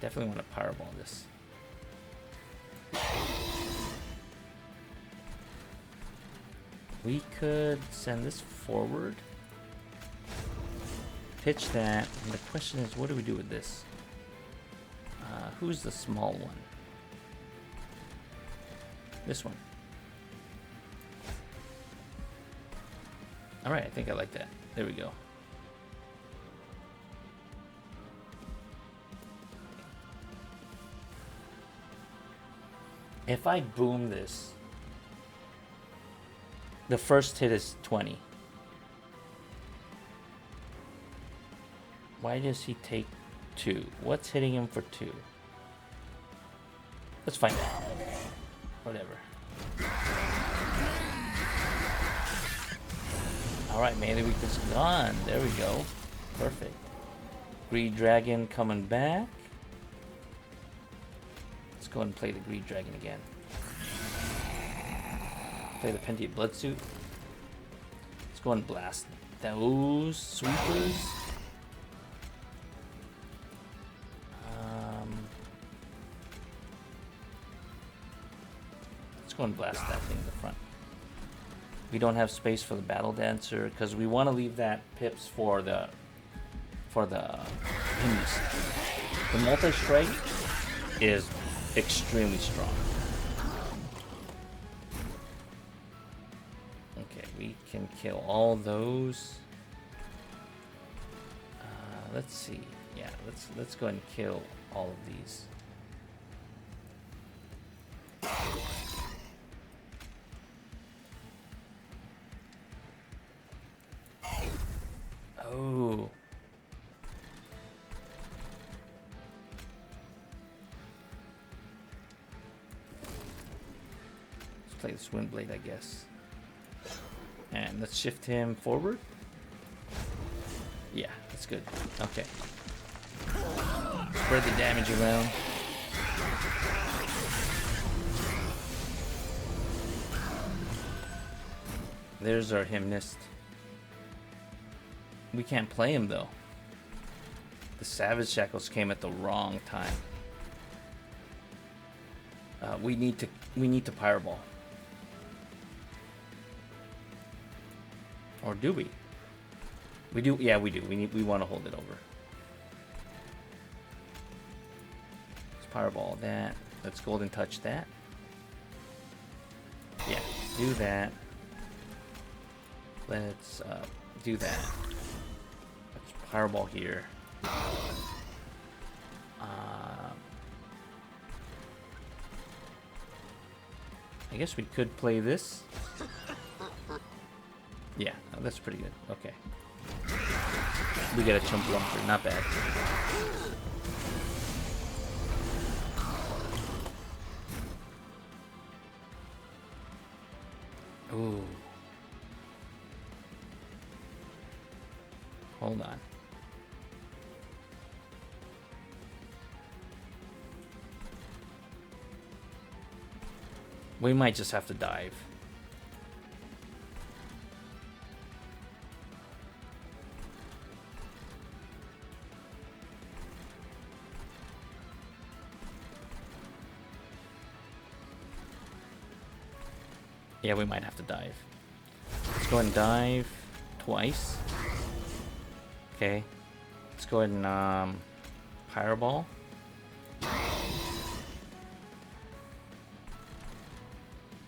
Definitely want to Pyreball this. We could send this forward. Pitch that. And the question is, what do we do with this? Who's the small one? This one. Alright, I think I like that. There we go. If I boom this, the first hit is 20. Why does he take 2? What's hitting him for 2? Let's find out. Whatever. Alright, melee weakness gone. There we go. Perfect. Greed Dragon coming back. Let's go ahead and play the Greed Dragon again. Play the Pentient Bloodsuit. Let's go ahead and blast those sweepers. Let's go and blast that thing in the front. We don't have space for the Battle Dancer because we want to leave that pips for the Hymnist. The multi-strike is extremely strong. Okay, we can kill all those. Let's see. Yeah, let's go ahead and kill all of these. Oh. Let's play this Windblade, I guess. And let's shift him forward. Yeah, that's good. Okay. Spread the damage around. There's our Hymnist. We can't play him though. The Savage Shackles came at the wrong time. We need to Pyreball. Or do we? We do. Yeah, we do. We want to hold it over. fireball that. Let's golden touch that. Yeah, do that. Let's do that. Let's fireball here. I guess we could play this. Yeah, oh, that's pretty good. Okay. We get a chump lumper, not bad. Ooh. Hold on. We might just have to dive. Yeah, we might have to dive. Let's go ahead and dive twice. Okay. Let's go ahead and Pyreball.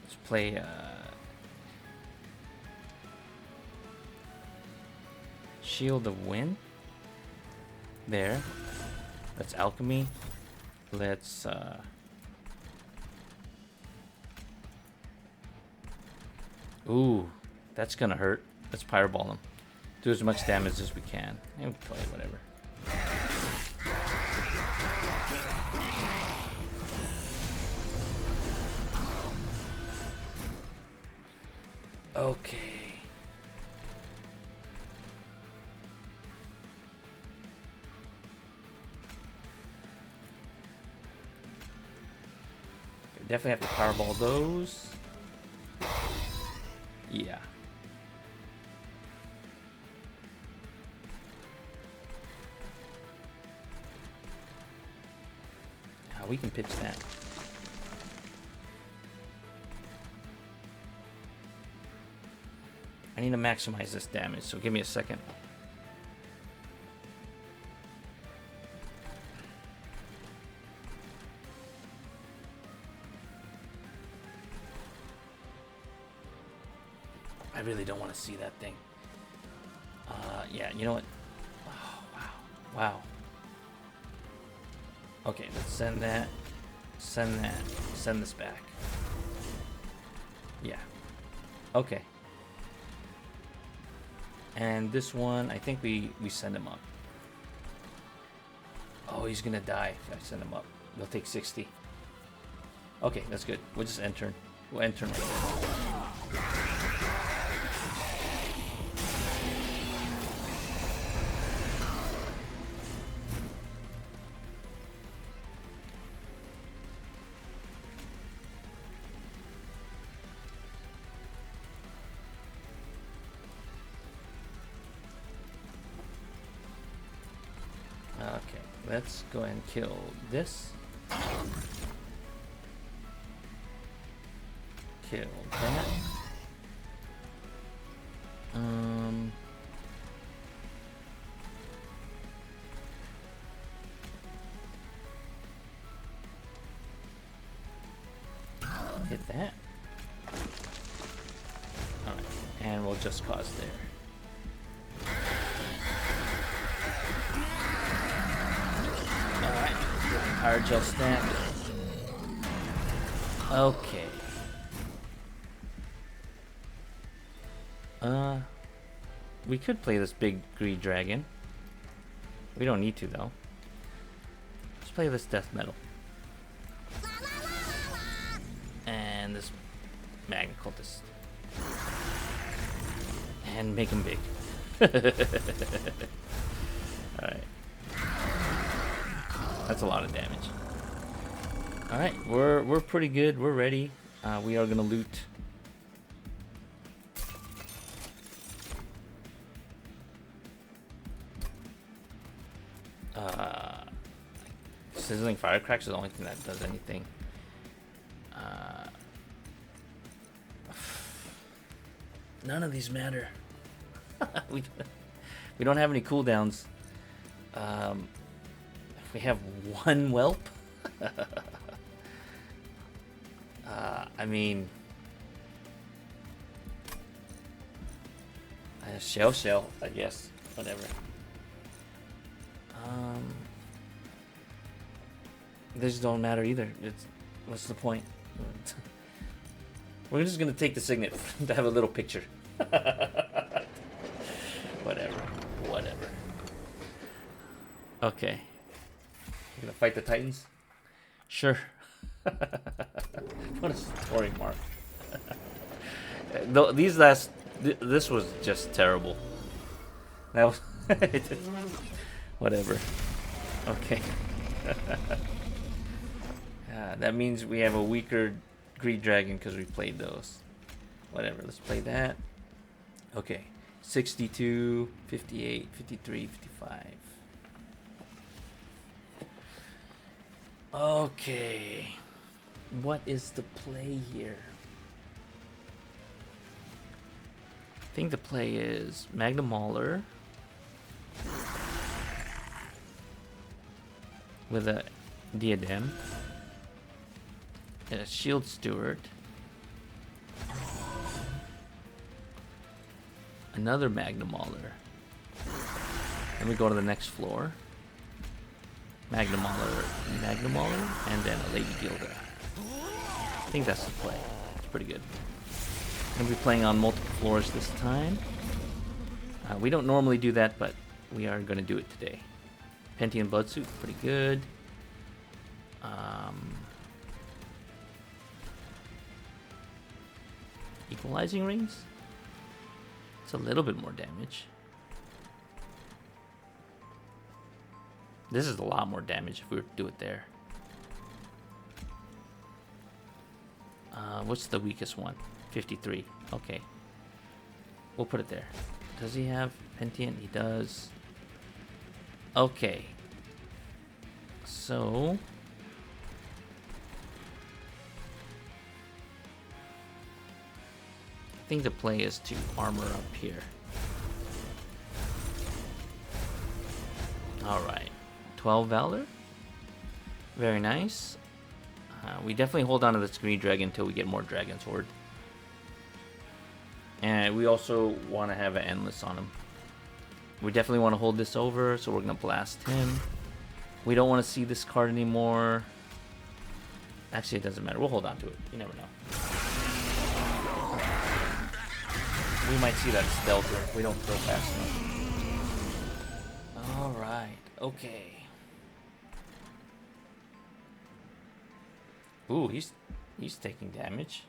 Let's play Shield of Wind. There. That's Alchemy. Let's ooh, that's gonna hurt. Let's Pyreball him. Do as much damage as we can. And we play whatever. Okay. Definitely have to Powerball those. Yeah. We can pitch that. I need to maximize this damage, so give me a second. I really don't want to see that thing. Yeah, you know what? Oh, wow. Wow. Okay, let's send that. Send that. Send this back. Yeah. Okay. And this one, I think we send him up. Oh, he's gonna die if I send him up. He'll take 60. Okay, that's good. We'll just enter. We'll enter right there. Okay, let's go ahead and kill this. Kill that. Hit that. Alright, and we'll just cause there. Power gel stamp. Okay. We could play this big greed dragon. We don't need to though. Let's play this death metal. And this magnet cultist. And make him big. Alright. That's a lot of damage. Alright, we're pretty good. We're ready. We are gonna loot. Sizzling firecracks is the only thing that does anything. None of these matter. we don't have any cooldowns. We have one whelp. I mean, shell, I guess. Whatever. This don't matter either. What's the point? We're just gonna take the signet to have a little picture. Whatever. Okay. You're gonna fight the Titans? Sure. What a story, Mark. This was just terrible. That was whatever. Okay. That means we have a weaker Greed Dragon because we played those. Whatever, let's play that. Okay. 62, 58, 53, 55. Okay. What is the play here? I think the play is Magnum Mauler with a Diadem, and a Shield Steward, another Magnum Mauler. Then we go to the next floor. Magnum Mauler, and then a Lady Gilda. I think that's the play. It's pretty good. Gonna be playing on multiple floors this time. We don't normally do that, but we are gonna do it today. Pentium Bloodsuit, pretty good. Equalizing Rings? It's a little bit more damage. This is a lot more damage if we were to do it there. What's the weakest one? 53. Okay. We'll put it there. Does he have Pentient? He does. Okay. So... I think the play is to armor up here. Alright. 12 Valor. Very nice. We definitely hold on to this Green Dragon until we get more Dragon's Horde. And we also want to have an Endless on him. We definitely want to hold this over, so we're going to blast him. We don't want to see this card anymore. Actually, it doesn't matter. We'll hold on to it. You never know. We might see that Stealther if we don't throw fast enough. Alright, okay. Ooh, he's taking damage.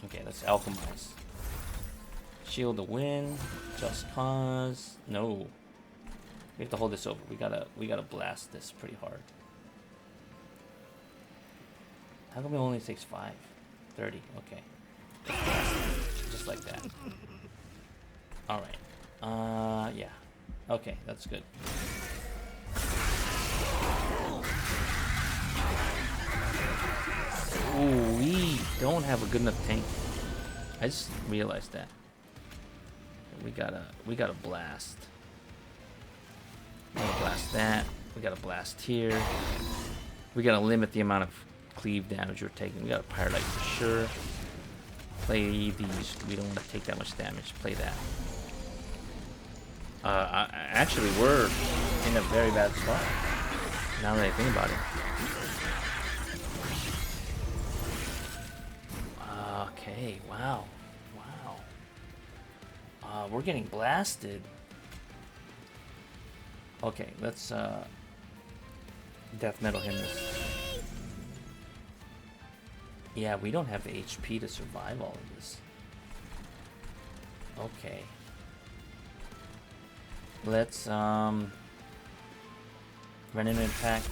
Okay, let's alchemize. Shield the Wind, Just Cause. No. We have to hold this over. We gotta blast this pretty hard. How come it only takes 5? 30, okay. Just like that. Alright. Yeah. Okay, that's good. Ooh, we don't have a good enough tank. I just realized that. We gotta blast. We gotta blast that. We gotta blast here. We gotta limit the amount of cleave damage we're taking. We got a Pyreborne for sure. Play these. We don't want to take that much damage. Play that. Actually, we're in a very bad spot. Now that I think about it. Okay. Wow. We're getting blasted. Okay, let's death metal him this. Yeah, we don't have the HP to survive all of this. Okay. Let's Remnant Pact.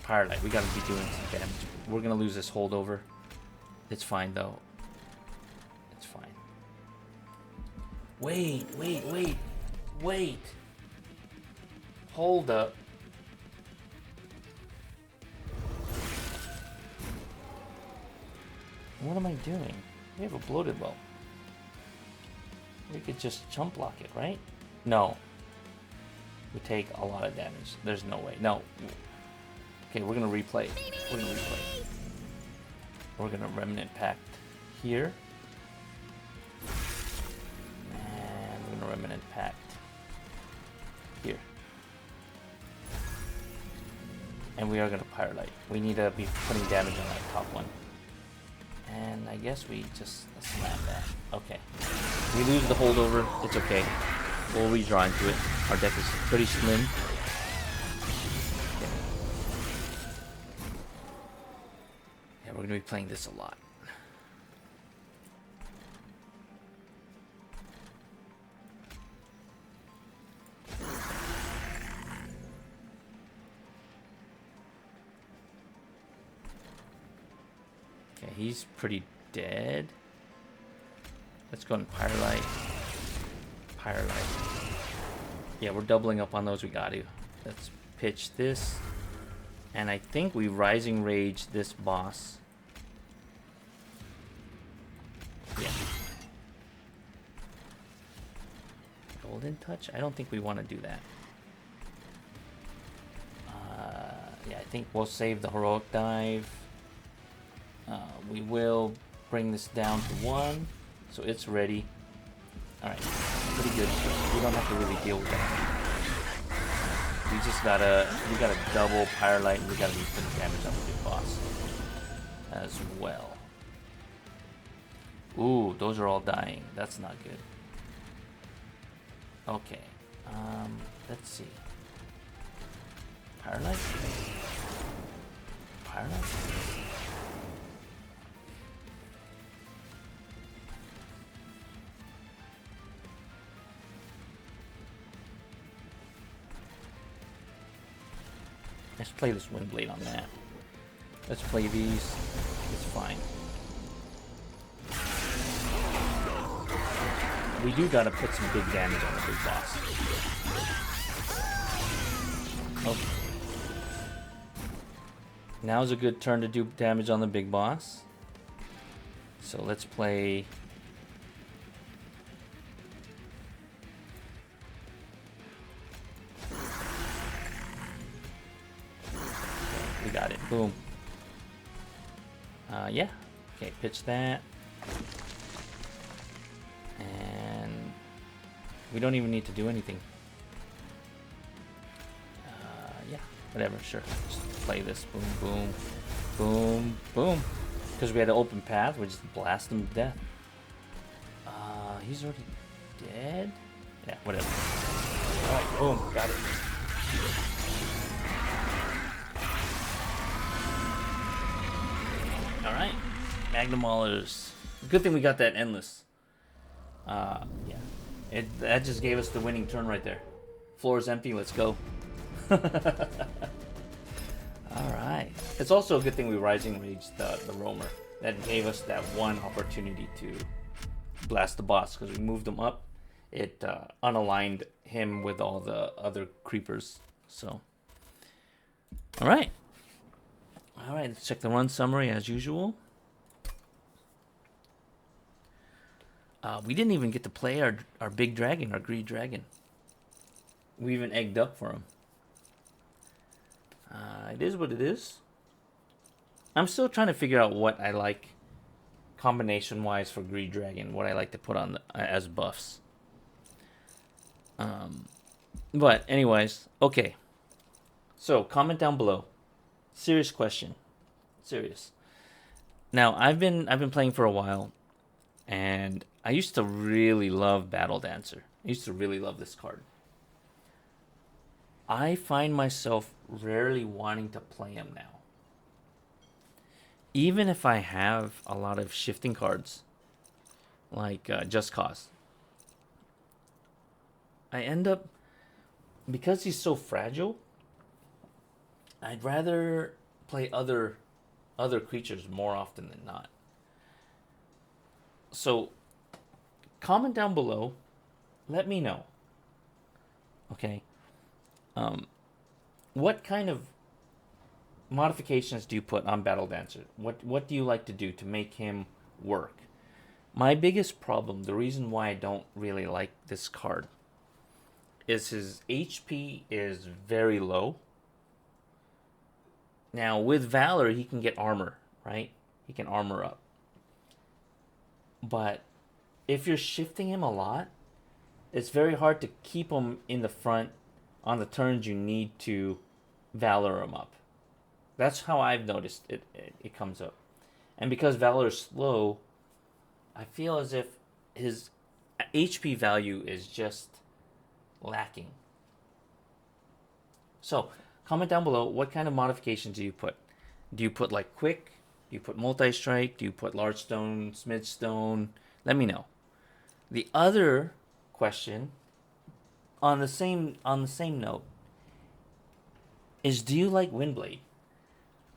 Pyreborne. We gotta be doing some damage. We're gonna lose this holdover. It's fine though. It's fine. Wait. Hold up. What am I doing? We have a bloated well. We could just chump block it, right? No. We take a lot of damage. There's no way. No. Okay, we're gonna replay. We're gonna replay. We're gonna Remnant Pact here. And we're gonna Remnant Pact here. And we are gonna Pyrelight. We need to be putting damage on that top one. And I guess we just slam that. Okay. We lose the holdover. It's okay. We'll redraw into it. Our deck is pretty slim. Okay. Yeah, we're going to be playing this a lot. Okay, he's pretty dead. Let's go and Pyrelight. Pyrelight. Yeah, we're doubling up on those. We got to. Let's pitch this. And I think we Rising Rage this boss. Yeah. Golden Touch? I don't think we want to do that. Yeah, I think we'll save the Heroic Dive. We will bring this down to 1. So it's ready. Alright, pretty good. We don't have to really deal with that. We just gotta double Pyrelight, and we gotta be putting damage on the big boss as well. Ooh, those are all dying. That's not good. Okay, let's see. Pyrelight? Pyrelight? Let's play this Windblade on that. Let's play these. It's fine. We do gotta put some big damage on the big boss. Okay. Now's a good turn to do damage on the big boss. So let's play... We got it. Boom. Yeah. Okay, pitch that. And we don't even need to do anything. Yeah, whatever, sure. Just play this. Boom, boom, boom, boom. Because we had an open path, we just blast him to death. He's already dead? Yeah, whatever. Alright, boom, got it. Alright, Magnum Maulers. Good thing we got that Endless. Yeah. That just gave us the winning turn right there. Floor is empty, let's go. Alright. It's also a good thing we Rising Raged the Roamer. That gave us that one opportunity to blast the boss, because we moved him up. It unaligned him with all the other creepers. So, alright. Alright, let's check the run summary as usual. We didn't even get to play our big dragon, our greed dragon. We even egged up for him. It is what it is. I'm still trying to figure out what I like combination-wise for greed dragon, what I like to put on as buffs. But anyways, okay. So comment down below. Serious question. Serious. Now I've been playing for a while, and I used to really love Battle Dancer. I used to really love this card. I find myself rarely wanting to play him now. Even if I have a lot of shifting cards, like Just Cause. I end up, because he's so fragile, I'd rather play other creatures more often than not. So, comment down below. Let me know. Okay. What kind of modifications do you put on Battle Dancer? What do you like to do to make him work? My biggest problem, the reason why I don't really like this card, is his HP is very low. Now, with Valor, he can get armor, right? He can armor up. But if you're shifting him a lot, it's very hard to keep him in the front on the turns you need to Valor him up. That's how I've noticed it comes up. And because Valor is slow, I feel as if his HP value is just lacking. So, comment down below what kind of modifications do you put? Do you put like quick? Do you put multi-strike? Do you put large stone, smidge stone? Let me know. The other question on the same note is, do you like Windblade?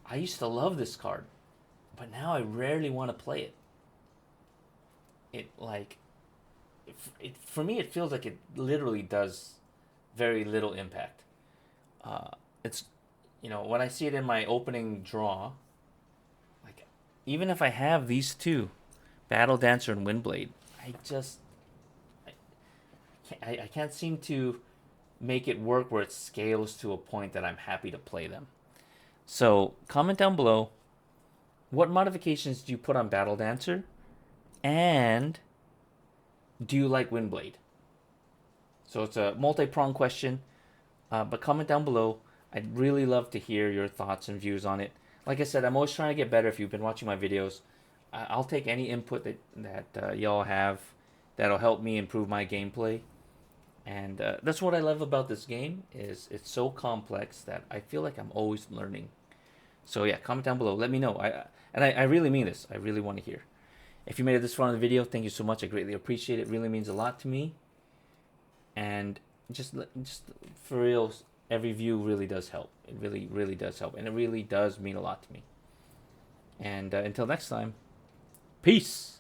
I used to love this card, but now I rarely want to play it. For me, it feels like it literally does very little impact. It's, when I see it in my opening draw, like, even if I have these two, Battle Dancer and Windblade, I can't seem to make it work where it scales to a point that I'm happy to play them. So comment down below, what modifications do you put on Battle Dancer, and do you like Windblade? So it's a multi-pronged question, but comment down below. I'd really love to hear your thoughts and views on it. Like I said, I'm always trying to get better. If you've been watching my videos, I'll take any input that y'all have that'll help me improve my gameplay. And that's what I love about this game, is it's so complex that I feel like I'm always learning. So yeah, comment down below. Let me know. I really mean this. I really want to hear. If you made it this far in the video, thank you so much. I greatly appreciate it. It really means a lot to me. And just for real, every view really does help. It really, really does help. And it really does mean a lot to me. And until next time, peace.